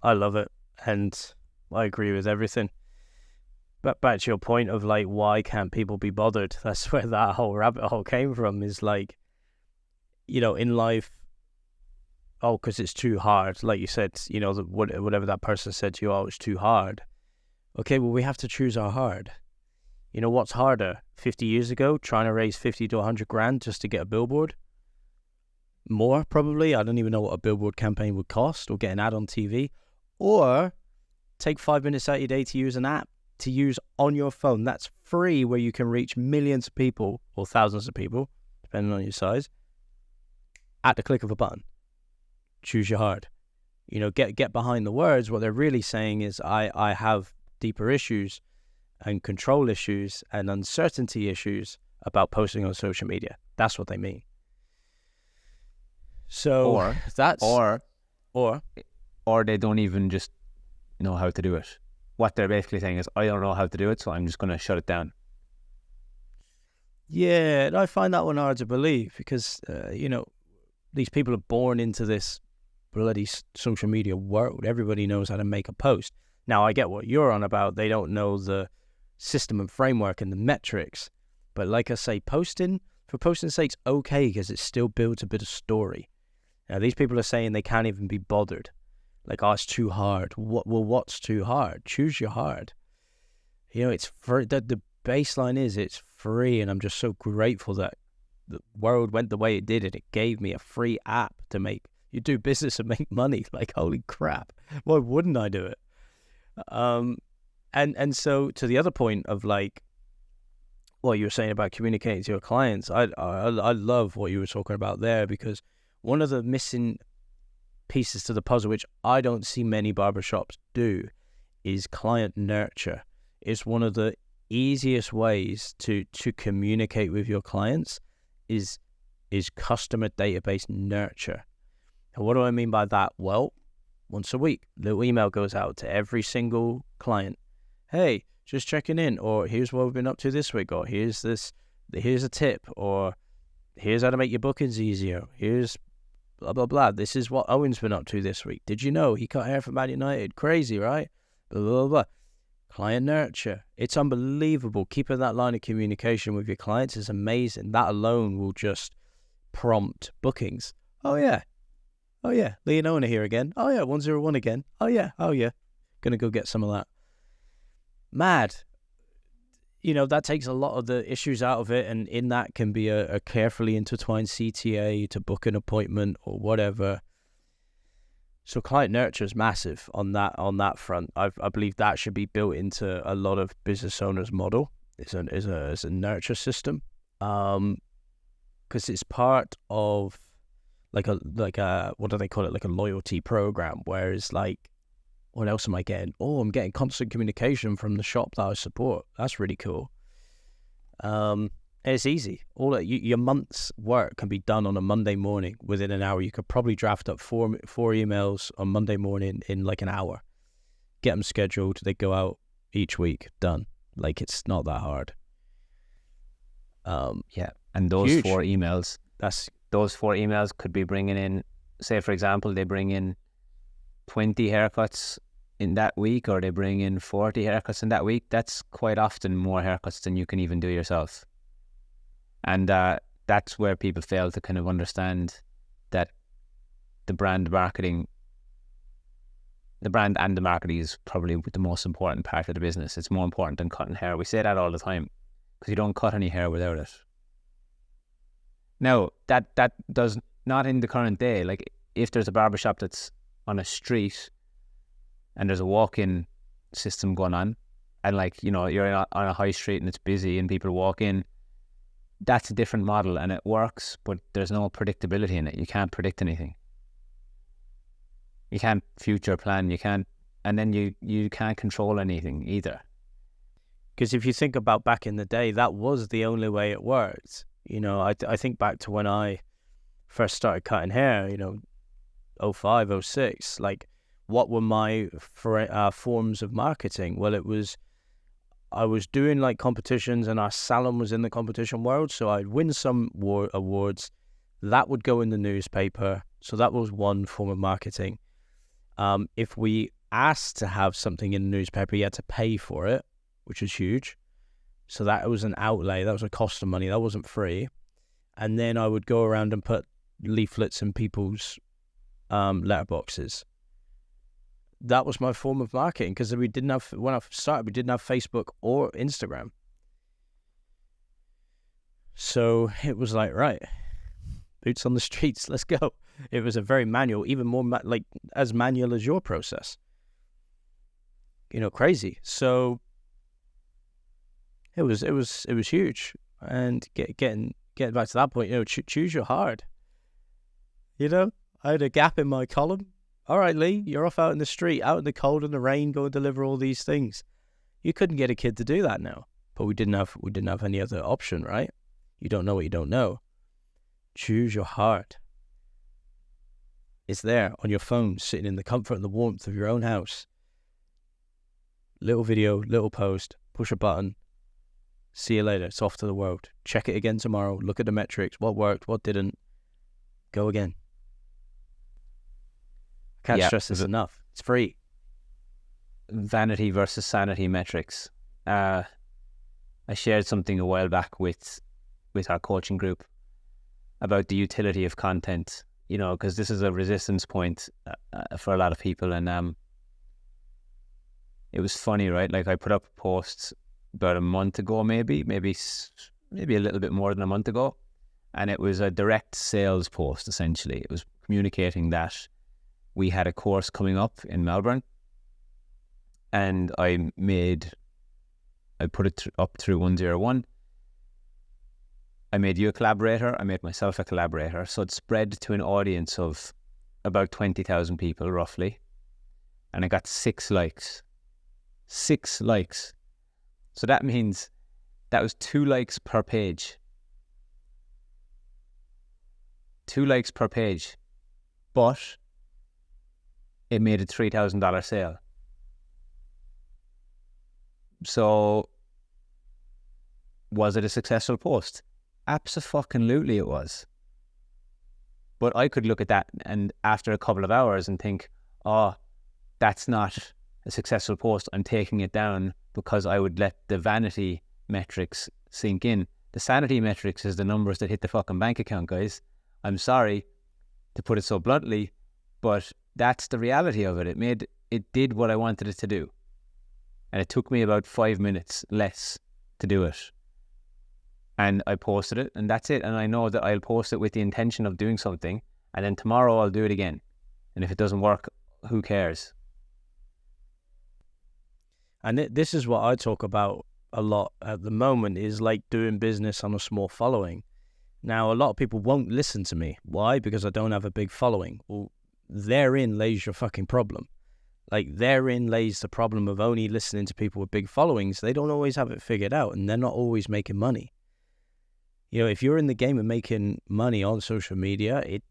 I love it, and I agree with everything. But back to your point of like, why can't people be bothered? That's where that whole rabbit hole came from, is like, you know, in life, oh, because it's too hard. Like you said, you know, whatever that person said to you, oh, it's too hard. Okay, well, we have to choose our hard. You know, what's harder? 50 years ago, trying to raise 50 to 100 grand just to get a billboard? More, probably. I don't even know what a billboard campaign would cost, or get an ad on TV. Or take 5 minutes out of your day to use an app to use on your phone. That's free, where you can reach millions of people, or thousands of people, depending on your size, at the click of a button. Choose your hard. You know, get behind the words. What they're really saying is, I have deeper issues and control issues and uncertainty issues about posting on social media. That's what they mean. So or they don't even just know how to do it. What they're basically saying is, I don't know how to do it, so I'm just going to shut it down. Yeah, I find that one hard to believe, because, you know, these people are born into this bloody social media world. Everybody knows how to make a post. Now, I get what you're on about. They don't know the system and framework and the metrics. But like I say, posting, for posting's sake's okay, because it still builds a bit of story. Now, these people are saying they can't even be bothered. Like, oh, it's too hard. What's too hard? Choose your hard. You know, it's free. The baseline is it's free, and I'm just so grateful that the world went the way it did, and it gave me a free app to make you do business and make money. Like, holy crap, why wouldn't I do it? And so to the other point of like what you were saying about communicating to your clients, I love what you were talking about there, because one of the missing pieces to the puzzle, which I don't see many barbershops do, is client nurture. It's one of the easiest ways to communicate with your clients is customer database nurture. And what do I mean by that? Well, once a week, little email goes out to every single client. Hey, just checking in, or here's what we've been up to this week, or here's a tip, or here's how to make your bookings easier. Here's blah, blah, blah. This is what Owen's been up to this week. Did you know he cut hair for Man United? Crazy, right? Blah, blah, blah. Client nurture. It's unbelievable. Keeping that line of communication with your clients is amazing. That alone will just prompt bookings. Oh, yeah. Leigh and Eoin are here again. Oh, yeah. 101 again. Oh, yeah. Gonna go get some of that. Mad. You know, that takes a lot of the issues out of it, and in that can be a carefully intertwined CTA to book an appointment or whatever. So client nurture is massive on that front. I believe that should be built into a lot of business owners' model. It's a nurture system, because it's part of like a what do they call it? Like a loyalty program. Whereas like, what else am I getting? Oh, I'm getting constant communication from the shop that I support. That's really cool. And it's easy. Your month's work can be done on a Monday morning within an hour. You could probably draft up four emails on Monday morning in like an hour. Get them scheduled. They go out each week. Done. Like, it's not that hard. Yeah, and those huge. Those four emails could be bringing in, say for example, they bring in 20 haircuts in that week, or they bring in 40 haircuts in that week. That's quite often more haircuts than you can even do yourself. And that's where people fail to kind of understand that the brand and the marketing is probably the most important part of the business. It's more important than cutting hair. We say that all the time, because you don't cut any hair without it. Now, that does not in the current day. Like, if there's a barbershop that's on a street and there's a walk-in system going on, and like, you know, you're on a high street and it's busy and people walk in, that's a different model and it works, but there's no predictability in it. You can't predict anything. You can't future plan. You can't, and then you can't control anything either. Because if you think about back in the day, that was the only way it worked. You know, I think back to when I first started cutting hair, you know, 05, 06, like what were my forms of marketing? Well, I was doing like competitions, and our salon was in the competition world. So I'd win some awards. That would go in the newspaper. So that was one form of marketing. If we asked to have something in the newspaper, you had to pay for it, which was huge. So that was an outlay. That was a cost of money. That wasn't free. And then I would go around and put leaflets in people's letterboxes. That was my form of marketing, because when I started, we didn't have Facebook or Instagram. So it was like, right, boots on the streets, let's go. It was a very manual, even more like as manual as your process. Crazy. So it was huge. And getting back to that point, choose your hard. I had a gap in my column. All right, Lee, you're off out in the street, out in the cold and the rain, go and deliver all these things. You couldn't get a kid to do that now, but we didn't have any other option, right? You don't know what you don't know. Choose your heart. It's there on your phone, sitting in the comfort and the warmth of your own house. Little video, little post, push a button. See you later. It's off to the world. Check it again tomorrow. Look at the metrics. What worked, what didn't. Go again. Can't stress this enough. It's free. Vanity versus sanity metrics. I shared something a while back with our coaching group about the utility of content, because this is a resistance point for a lot of people. And it was funny, right? Like, I put up posts about a month ago, maybe a little bit more than a month ago. And it was a direct sales post, essentially. It was communicating that we had a course coming up in Melbourne, and I put it up through 101. I made you a collaborator. I made myself a collaborator. So it spread to an audience of about 20,000 people, roughly. And I got 6 likes. 6 likes. So that means that was 2 likes per page. 2 likes per page. But it made a $3,000 sale. So, was it a successful post? Abso-fucking-lutely it was. But I could look at that and after a couple of hours and think, oh, that's not a successful post. I'm taking it down because I would let the vanity metrics sink in. The sanity metrics is the numbers that hit the fucking bank account, guys. I'm sorry to put it so bluntly, but that's the reality of it. It did what I wanted it to do. And it took me about 5 minutes less to do it. And I posted it, and that's it. And I know that I'll post it with the intention of doing something, and then tomorrow I'll do it again. And if it doesn't work, who cares? And this is what I talk about a lot at the moment, is like doing business on a small following. Now, a lot of people won't listen to me. Why? Because I don't have a big following. Well, therein lays your fucking problem. Like, therein lays the problem of only listening to people with big followings. They don't always have it figured out, and they're not always making money. If you're in the game of making money on social media, it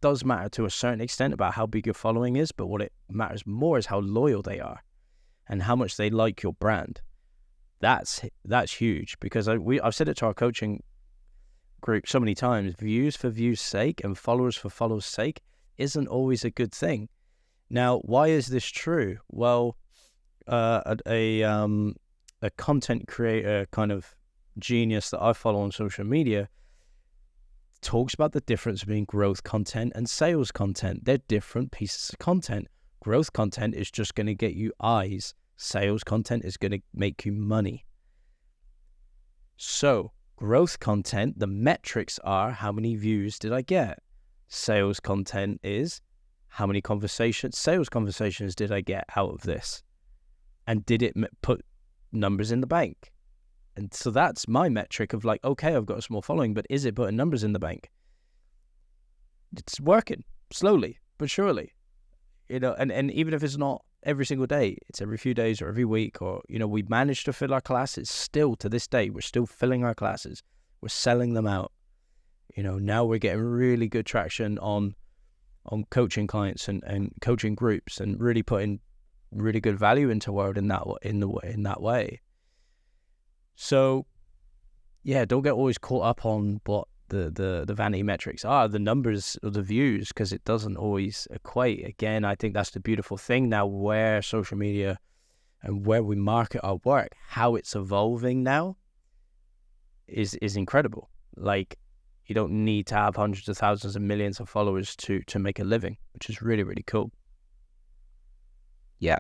does matter to a certain extent about how big your following is, but what it matters more is how loyal they are and how much they like your brand. That's huge, because I've said it to our coaching group so many times. Views for views' sake and followers for followers' sake isn't always a good thing. Now, why is this true? Well, a content creator kind of genius that I follow on social media talks about the difference between growth content and sales content. They're different pieces of content. Growth content is just going to get you eyes. Sales content is going to make you money. So, growth content, the metrics are, how many views did I get? Sales content is, how many sales conversations did I get out of this? And did it put numbers in the bank? And so that's my metric of like, okay, I've got a small following, but is it putting numbers in the bank? It's working, slowly but surely. And even if it's not every single day, it's every few days or every week, or, we managed to fill our classes. Still to this day, we're still filling our classes. We're selling them out. Now we're getting really good traction on on coaching clients and coaching groups and really putting really good value into the world in that way. So yeah, don't get always caught up on what the vanity metrics are, the numbers or the views, because it doesn't always equate. Again, I think that's the beautiful thing now, where social media and where we market our work, how it's evolving now is incredible. Like, you don't need to have hundreds of thousands and millions of followers to make a living, which is really, really cool. Yeah,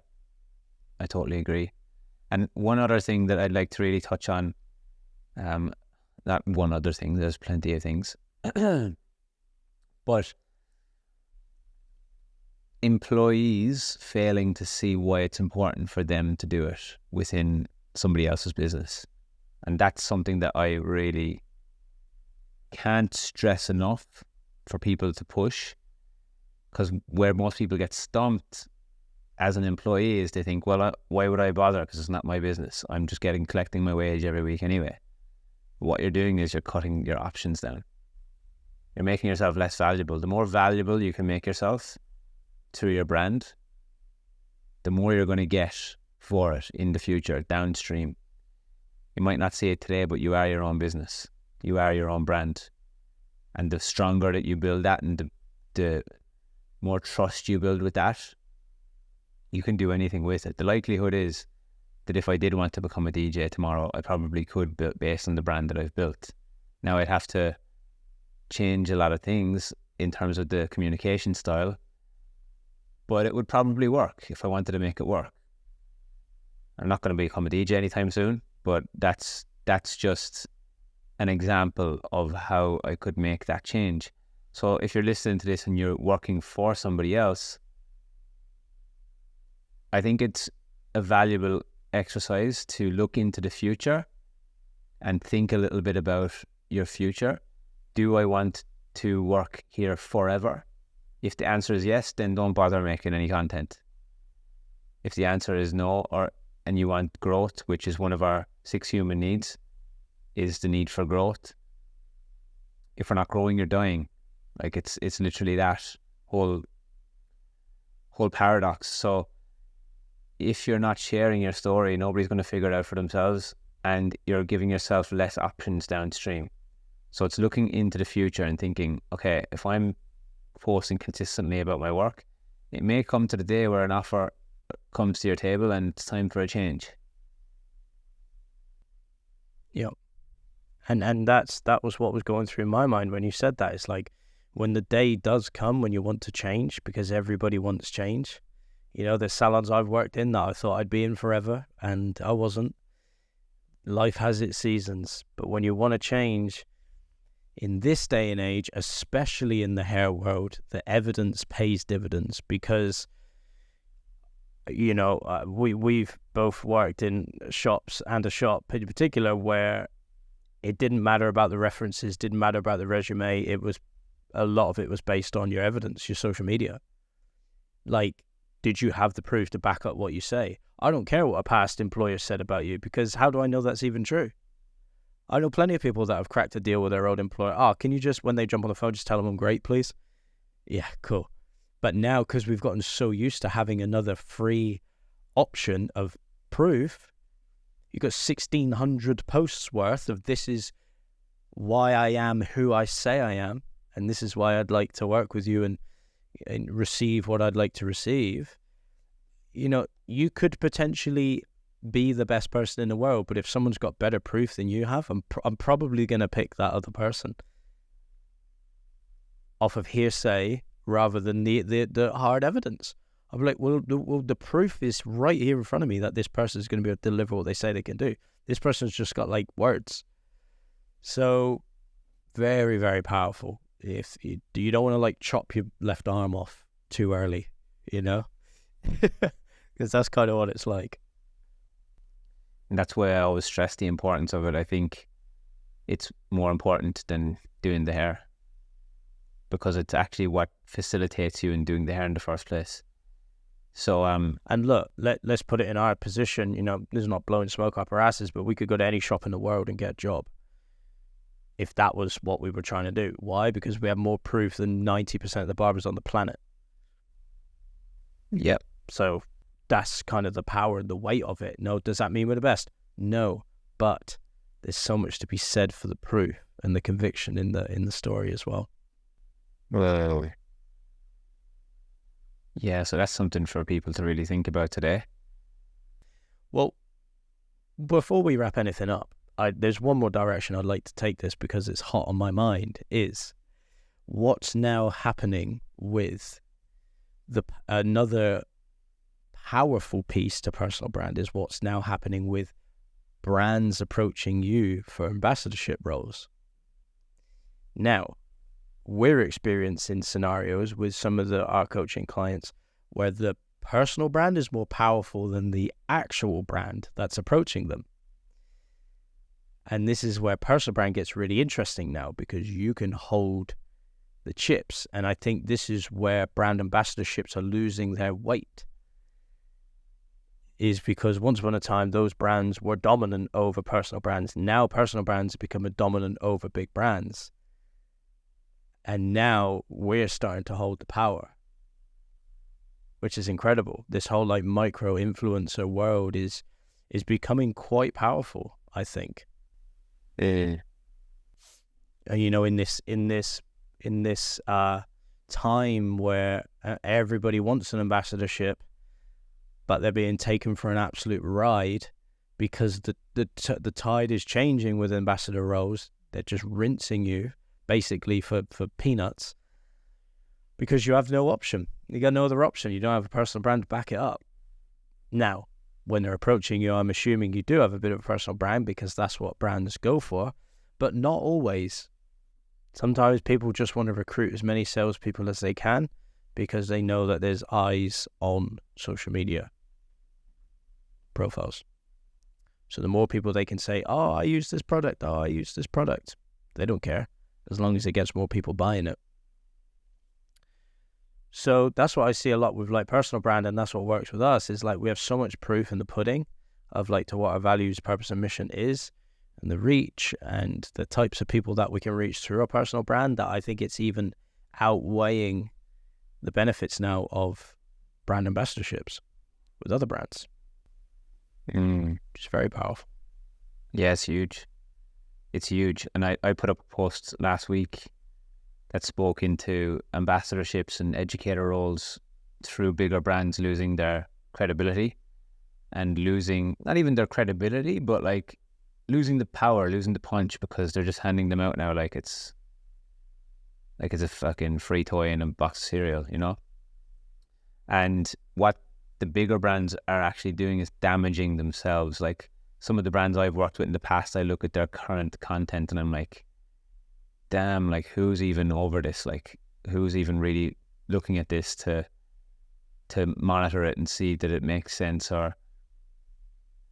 I totally agree. And one other thing that I'd like to really touch on, not one other thing, there's plenty of things, but employees failing to see why it's important for them to do it within somebody else's business. And that's something that I really can't stress enough for people to push, because where most people get stumped as an employee is they think, well, why would I bother? Because it's not my business. I'm just collecting my wage every week anyway. What you're doing is you're cutting your options down. You're making yourself less valuable. The more valuable you can make yourself through your brand, the more you're going to get for it in the future, downstream. You might not see it today, but you are your own business. You are your own brand. And the stronger that you build that, and the more trust you build with that, you can do anything with it. The likelihood is that if I did want to become a DJ tomorrow, I probably could, based on the brand that I've built. Now, I'd have to change a lot of things in terms of the communication style, but it would probably work if I wanted to make it work. I'm not going to become a DJ anytime soon, but that's just an example of how I could make that change. So if you're listening to this and you're working for somebody else, I think it's a valuable exercise to look into the future and think a little bit about your future. Do I want to work here forever? If the answer is yes, then don't bother making any content. If the answer is no, and you want growth, which is one of our 6 human needs, is the need for growth. If we're not growing, you're dying. Like, it's literally that whole paradox. So if you're not sharing your story, nobody's going to figure it out for themselves, and you're giving yourself less options downstream. So it's looking into the future and thinking, okay, if I'm posting consistently about my work, it may come to the day where an offer comes to your table and it's time for a change. Yeah. And that was what was going through my mind when you said that. It's like, when the day does come when you want to change, because everybody wants change. You know, there's salons I've worked in that I thought I'd be in forever, and I wasn't. Life has its seasons. But when you want to change, in this day and age, especially in the hair world, the evidence pays dividends, because, you know, we've both worked in shops, and a shop in particular where it didn't matter about the references, didn't matter about the resume. A lot of it was based on your evidence, your social media. Like, did you have the proof to back up what you say? I don't care what a past employer said about you, because how do I know that's even true? I know plenty of people that have cracked a deal with their old employer. Can you just, when they jump on the phone, just tell them I'm great, please? Yeah, cool. But now, because we've gotten so used to having another free option of proof, you've got 1,600 posts worth of, this is why I am who I say I am, and this is why I'd like to work with you and receive what I'd like to receive. You know, you could potentially be the best person in the world, but if someone's got better proof than you have, I'm probably going to pick that other person off of hearsay rather than the hard evidence. I'm like, well, the proof is right here in front of me that this person is going to be able to deliver what they say they can do. This person's just got like words. So very, very powerful. If you don't want to like chop your left arm off too early, you know, because that's kind of what it's like. And that's why I always stress the importance of it. I think it's more important than doing the hair, because it's actually what facilitates you in doing the hair in the first place. So and look, let's put it in our position. You know, this is not blowing smoke up our asses, but we could go to any shop in the world and get a job. if that was what we were trying to do. Why? Because we have more proof than 90% of the barbers on the planet. Yep. So that's kind of the power and the weight of it. No, does that mean we're the best? No, but there's so much to be said for the proof and the conviction in the story as well. Well, yeah, so that's something for people to really think about today. Well, before we wrap anything up, there's one more direction I'd like to take this because it's hot on my mind, is what's now happening with another powerful piece to personal brand is what's now happening with brands approaching you for ambassadorship roles. Now, we're experiencing scenarios with some of our coaching clients where the personal brand is more powerful than the actual brand that's approaching them. And this is where personal brand gets really interesting now, because you can hold the chips. And I think this is where brand ambassadorships are losing their weight, is because once upon a time, those brands were dominant over personal brands. Now personal brands become dominant over big brands. And now we're starting to hold the power, which is incredible. This whole like micro influencer world is becoming quite powerful, I think. Yeah. And you know, in this time where everybody wants an ambassadorship, but they're being taken for an absolute ride because the tide is changing with ambassador roles. They're just rinsing you basically for peanuts, because you have no option. You got no other option. You don't have a personal brand to back it up. Now, when they're approaching you, I'm assuming you do have a bit of a personal brand, because that's what brands go for, but not always. Sometimes people just want to recruit as many salespeople as they can because they know that there's eyes on social media profiles. So the more people they can say, oh, I use this product, they don't care, as long as it gets more people buying it. So that's what I see a lot with like personal brand, and that's what works with us, is like we have so much proof in the pudding of like to what our values, purpose and mission is, and the reach and the types of people that we can reach through a personal brand, that I think it's even outweighing the benefits now of brand ambassadorships with other brands. Which is very powerful. Yeah, it's huge. It's huge. And I put up a post last week that spoke into ambassadorships and educator roles through bigger brands losing their credibility, and losing not even their credibility, but like losing the power, losing the punch, because they're just handing them out now like it's a fucking free toy in a box of cereal, you know? And what the bigger brands are actually doing is damaging themselves. Like some of the brands I've worked with in the past, I look at their current content and I'm like, damn, like who's even over this? Like who's even really looking at this to monitor it and see that it makes sense, or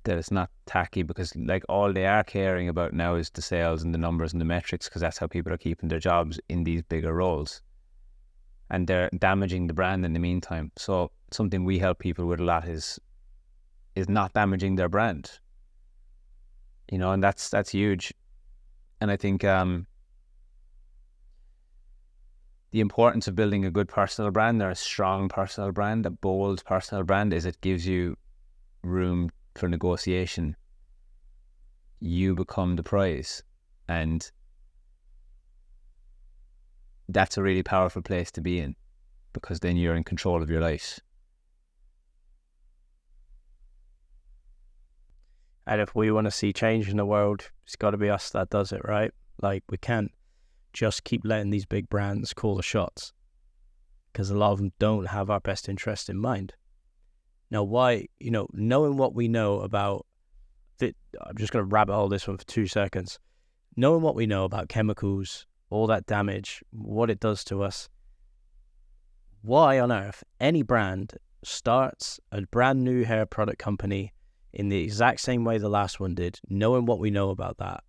that it's not tacky? Because like all they are caring about now is the sales and the numbers and the metrics, because that's how people are keeping their jobs in these bigger roles, and they're damaging the brand in the meantime. So something we help people with a lot is not damaging their brand, you know, and that's huge. And I think the importance of building a good personal brand, or a strong personal brand, a bold personal brand, is it gives you room for negotiation. You become the prize, and that's a really powerful place to be in, because then you're in control of your life. And if we want to see change in the world, it's got to be us that does it, right? Like we can't just keep letting these big brands call the shots, because a lot of them don't have our best interest in mind. Now, why, you know, knowing what we know about, I'm just going to rabbit hole this one for 2 seconds. Knowing what we know about chemicals, all that damage, what it does to us, why on earth any brand starts a brand new hair product company in the exact same way the last one did, knowing what we know about that?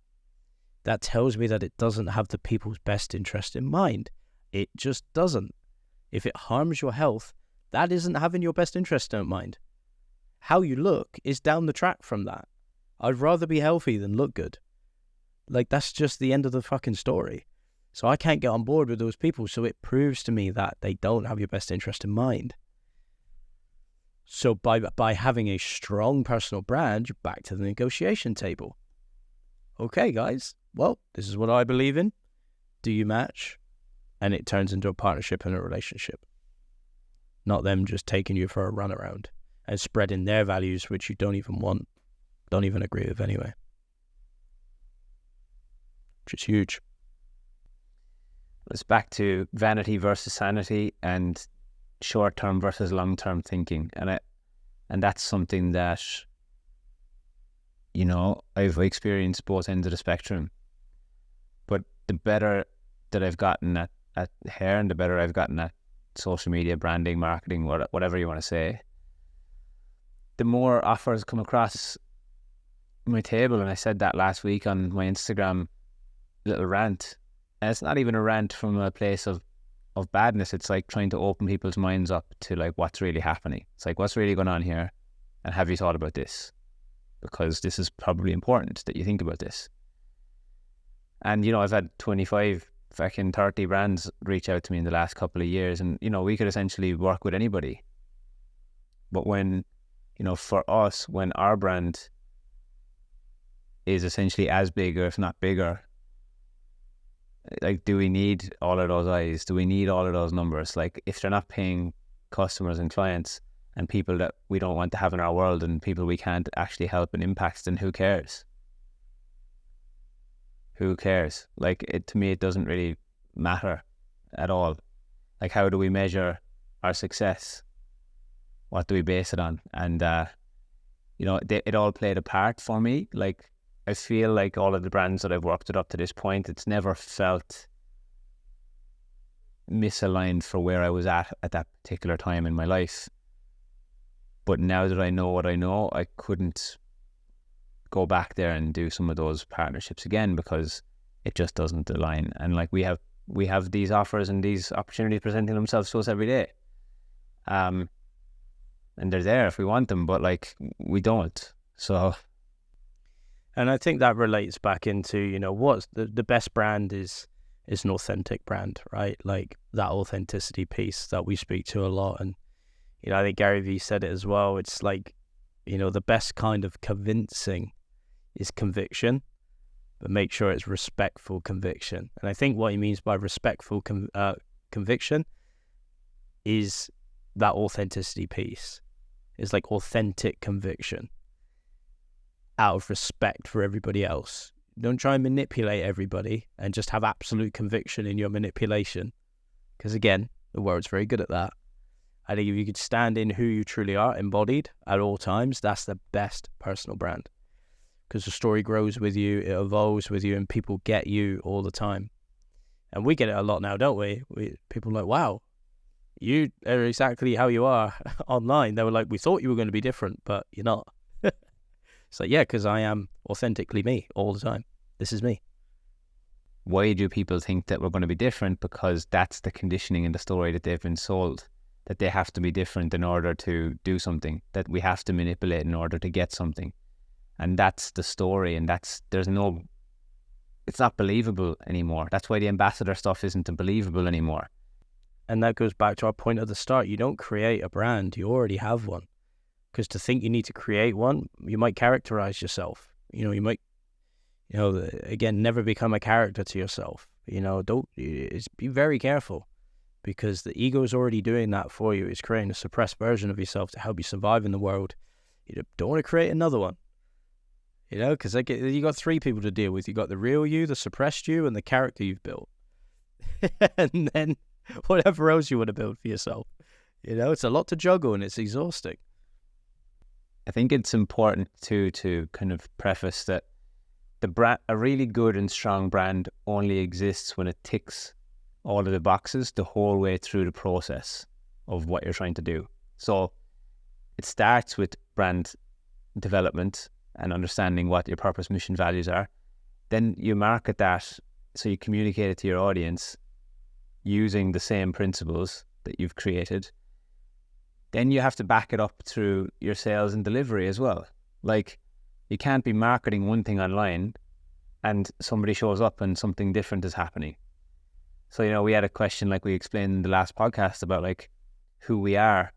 That tells me that it doesn't have the people's best interest in mind. It just doesn't. If it harms your health, that isn't having your best interest in mind. How you look is down the track from that. I'd rather be healthy than look good. Like, that's just the end of the fucking story. So I can't get on board with those people. So it proves to me that they don't have your best interest in mind. So by having a strong personal brand, you're back to the negotiation table. Okay, guys, well, this is what I believe in. Do you match? And it turns into a partnership and a relationship. Not them just taking you for a runaround and spreading their values, which you don't even want, don't even agree with anyway. Which is huge. It's back to vanity versus sanity and short-term versus long-term thinking. And that's something that, you know, I've experienced both ends of the spectrum. But the better that I've gotten at hair and the better I've gotten at social media, branding, marketing, whatever you want to say, the more offers come across my table. And I said that last week on my Instagram little rant. And it's not even a rant from a place of badness. It's like trying to open people's minds up to like what's really happening. It's like, what's really going on here? And have you thought about this? Because this is probably important that you think about this. And, you know, I've had 25, fucking 30 brands reach out to me in the last couple of years. And, you know, we could essentially work with anybody. But when, you know, for us, when our brand is essentially as big or if not bigger, like, do we need all of those eyes? Do we need all of those numbers? Like, if they're not paying customers and clients and people that we don't want to have in our world and people we can't actually help and impact, then who cares? Who cares? Like, to me, it doesn't really matter at all. Like, how do we measure our success? What do we base it on? And, you know, it all played a part for me. Like, I feel like all of the brands that I've worked with up to this point, it's never felt misaligned for where I was at that particular time in my life. But now that I know what I know, I couldn't go back there and do some of those partnerships again because it just doesn't align. And like, we have these offers and these opportunities presenting themselves to us every day. And they're there if we want them, but like, we don't. So... And I think that relates back into, you know, what's the best brand is an authentic brand, right? Like that authenticity piece that we speak to a lot. And, you know, I think Gary Vee said it as well. It's like, you know, the best kind of convincing is conviction, but make sure it's respectful conviction. And I think what he means by respectful conviction is that authenticity piece. It's like authentic conviction out of respect for everybody else. Don't try and manipulate everybody and just have absolute conviction in your manipulation. Because again, the world's very good at that. I think if you could stand in who you truly are, embodied at all times, that's the best personal brand. Because the story grows with you, it evolves with you, and people get you all the time. And we get it a lot now, don't we? People are like, wow, you are exactly how you are online. They were like, we thought you were going to be different, but you're not. It's like, yeah, because I am authentically me all the time. This is me. Why do people think that we're going to be different? Because that's the conditioning in the story that they've been sold, that they have to be different in order to do something, that we have to manipulate in order to get something. And that's the story, and it's not believable anymore. That's why the ambassador stuff isn't believable anymore. And that goes back to our point at the start. You don't create a brand, you already have one. Because to think you need to create one, you might characterize yourself. You know, you might, you know, again, never become a character to yourself. You know, be very careful, because the ego is already doing that for you. It's creating a suppressed version of yourself to help you survive in the world. You don't want to create another one. You know, because you got three people to deal with. You got the real you, the suppressed you, and the character you've built. And then whatever else you want to build for yourself. You know, it's a lot to juggle and it's exhausting. I think it's important to kind of preface that a really good and strong brand only exists when it ticks all of the boxes the whole way through the process of what you're trying to do. So it starts with brand development and understanding what your purpose, mission, values are. Then you market that, so you communicate it to your audience using the same principles that you've created. Then you have to back it up through your sales and delivery as well. Like, you can't be marketing one thing online and somebody shows up and something different is happening. So, you know, we had a question like we explained in the last podcast about like who we are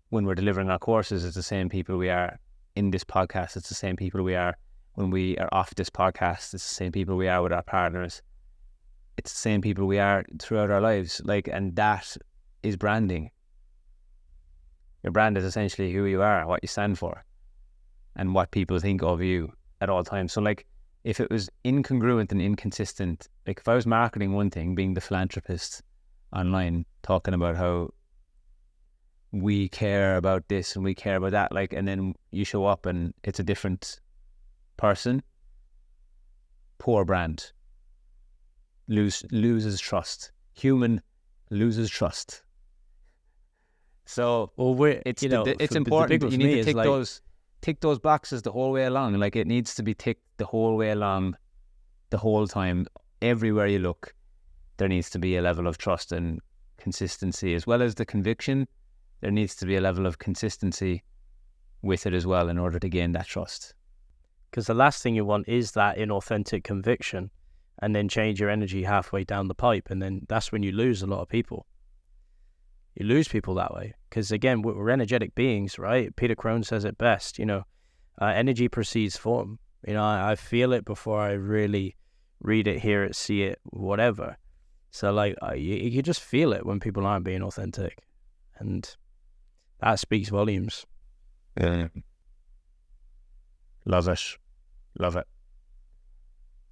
when we're delivering our courses. It's the same people we are in this podcast. It's the same people we are when we are off this podcast. It's the same people we are with our partners. It's the same people we are throughout our lives. Like, and that is branding. Your brand is essentially who you are, what you stand for, and what people think of you at all times. So like, if it was incongruent and inconsistent, like if I was marketing one thing, being the philanthropist online, talking about how we care about this and we care about that, like, and then you show up and it's a different person, poor brand, loses trust. Human loses trust. So it's important. You need to tick those boxes the whole way along. Like, it needs to be ticked the whole way along, the whole time. Everywhere you look, there needs to be a level of trust and consistency, as well as the conviction. There needs to be a level of consistency with it as well in order to gain that trust. Because the last thing you want is that inauthentic conviction, and then change your energy halfway down the pipe, and then that's when you lose a lot of people. You lose people that way, because again, we're energetic beings, right? Peter Crone says it best, you know, energy precedes form. You know, I feel it before I really read it, hear it, see it, whatever. So like, you just feel it when people aren't being authentic, and that speaks volumes. Yeah. Love it.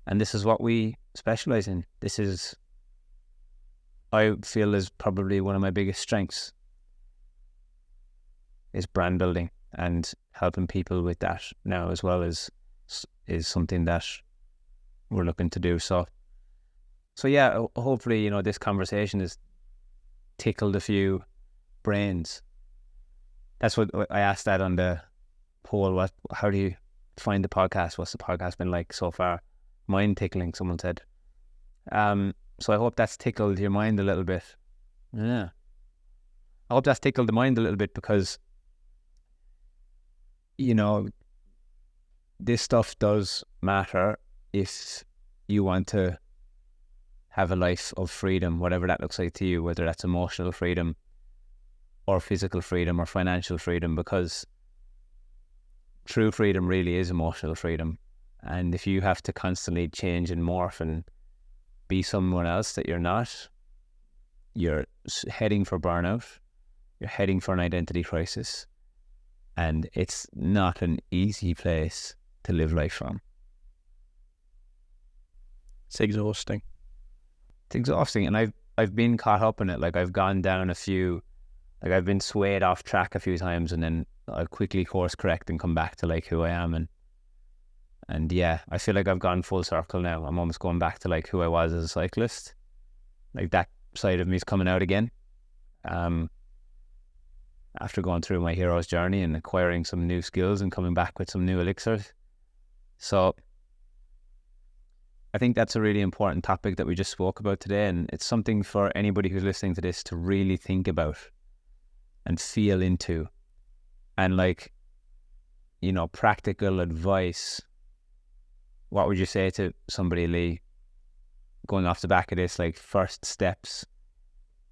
And this is what we specialize in. This is, I feel, is probably one of my biggest strengths, is brand building, and helping people with that now as well is something that we're looking to do. So yeah, hopefully, you know, this conversation has tickled a few brains. That's what I asked that on the poll. How do you find the podcast? What's the podcast been like so far? Mind tickling, someone said. So I hope that's tickled your mind a little bit. Yeah. I hope that's tickled the mind a little bit, because, you know, this stuff does matter if you want to have a life of freedom, whatever that looks like to you, whether that's emotional freedom or physical freedom or financial freedom, because true freedom really is emotional freedom. And if you have to constantly change and morph and be someone else that you're not, you're heading for burnout, you're heading for an identity crisis, and it's not an easy place to live life from. It's exhausting. It's exhausting, and I've been caught up in it. Like, I've gone down a few, like, I've been swayed off track a few times, and then I'll quickly course correct and come back to like who I am. And yeah, I feel like I've gone full circle now. I'm almost going back to like who I was as a cyclist. Like, that side of me is coming out again. After going through my hero's journey and acquiring some new skills and coming back with some new elixirs. So I think that's a really important topic that we just spoke about today. And it's something for anybody who's listening to this to really think about and feel into. And like, you know, practical advice. What would you say to somebody, Leigh, going off the back of this, like first steps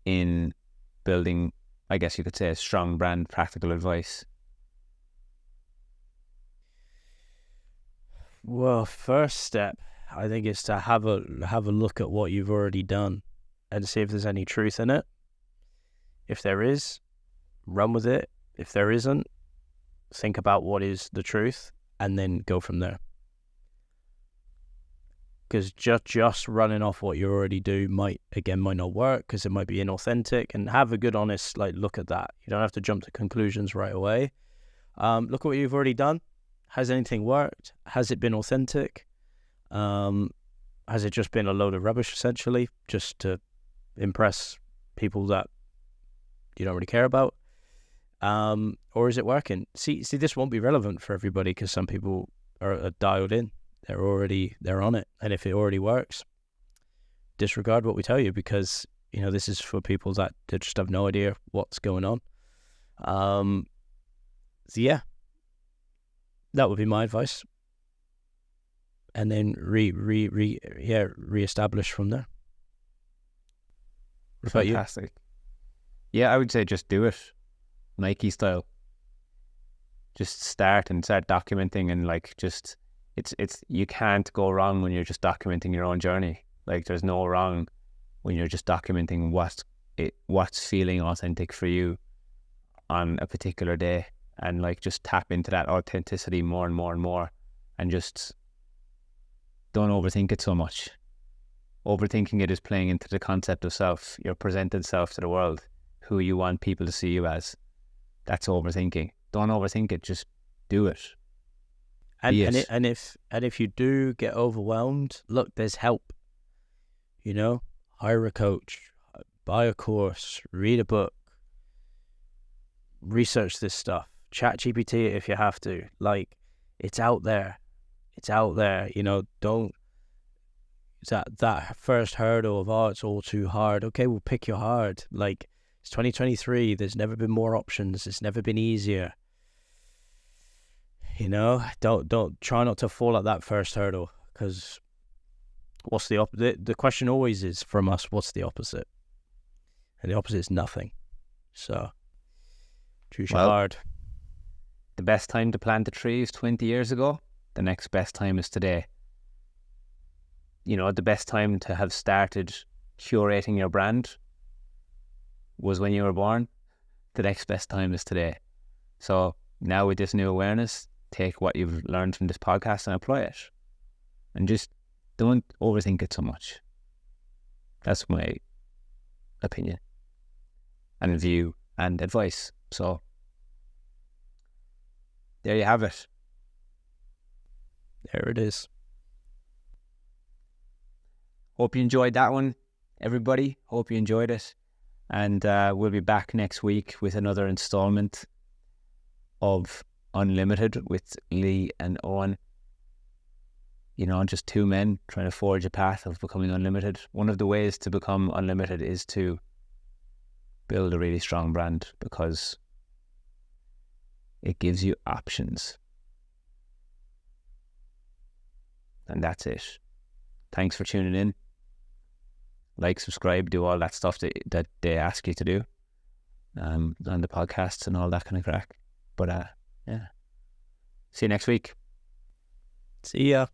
in building, I guess you could say, a strong brand, practical advice? Well, first step, I think, is to have a look at what you've already done and see if there's any truth in it. If there is, run with it. If there isn't, think about what is the truth and then go from there. Because just running off what you already do might not work, because it might be inauthentic. And have a good, honest look at that. You don't have to jump to conclusions right away. Look at what you've already done. Has anything worked? Has it been authentic? Has it just been a load of rubbish, essentially, just to impress people that you don't really care about? Or is it working? See, this won't be relevant for everybody, because some people are dialed in. They're on it. And if it already works, disregard what we tell you, because, you know, this is for people that just have no idea what's going on. So yeah, that would be my advice. and then reestablish from there. What about you? Fantastic. Yeah, I would say just do it, Nike style. Just start documenting, and like just it's you can't go wrong when you're just documenting your own journey. Like there's no wrong when you're just documenting what's feeling authentic for you on a particular day, and like just tap into that authenticity more and more and more, and just don't overthink it so much. Overthinking it is playing into the concept of self, your presented self to the world, who you want people to see you as. That's overthinking. Don't overthink it, just do it. And if you do get overwhelmed, look, there's help. You know, hire a coach, buy a course, read a book, research this stuff, chat GPT if you have to. Like, it's out there. It's out there. You know, don't that first hurdle of, oh, it's all too hard. Okay, well, pick your hard. Like, it's 2023. There's never been more options. It's never been easier. You know, don't try not to fall at that first hurdle, because what's the question always is from us, what's the opposite? And the opposite is nothing. So choose your hard. The best time to plant a tree is 20 years ago. The next best time is today. You know, the best time to have started curating your brand was when you were born. The next best time is today. So now with this new awareness, take what you've learned from this podcast and apply it. And just don't overthink it so much. That's my opinion and view and advice. So there you have it. There it is. Hope you enjoyed that one, everybody. Hope you enjoyed it. And we'll be back next week with another installment of Unlimited with Leigh and Eoin. You know, just two men trying to forge a path of becoming unlimited. One of the ways to become unlimited is to build a really strong brand, because it gives you options. And that's it. Thanks for tuning in. Like, subscribe, do all that stuff that they ask you to do on the podcasts and all that kind of crack. But yeah. See you next week. See ya.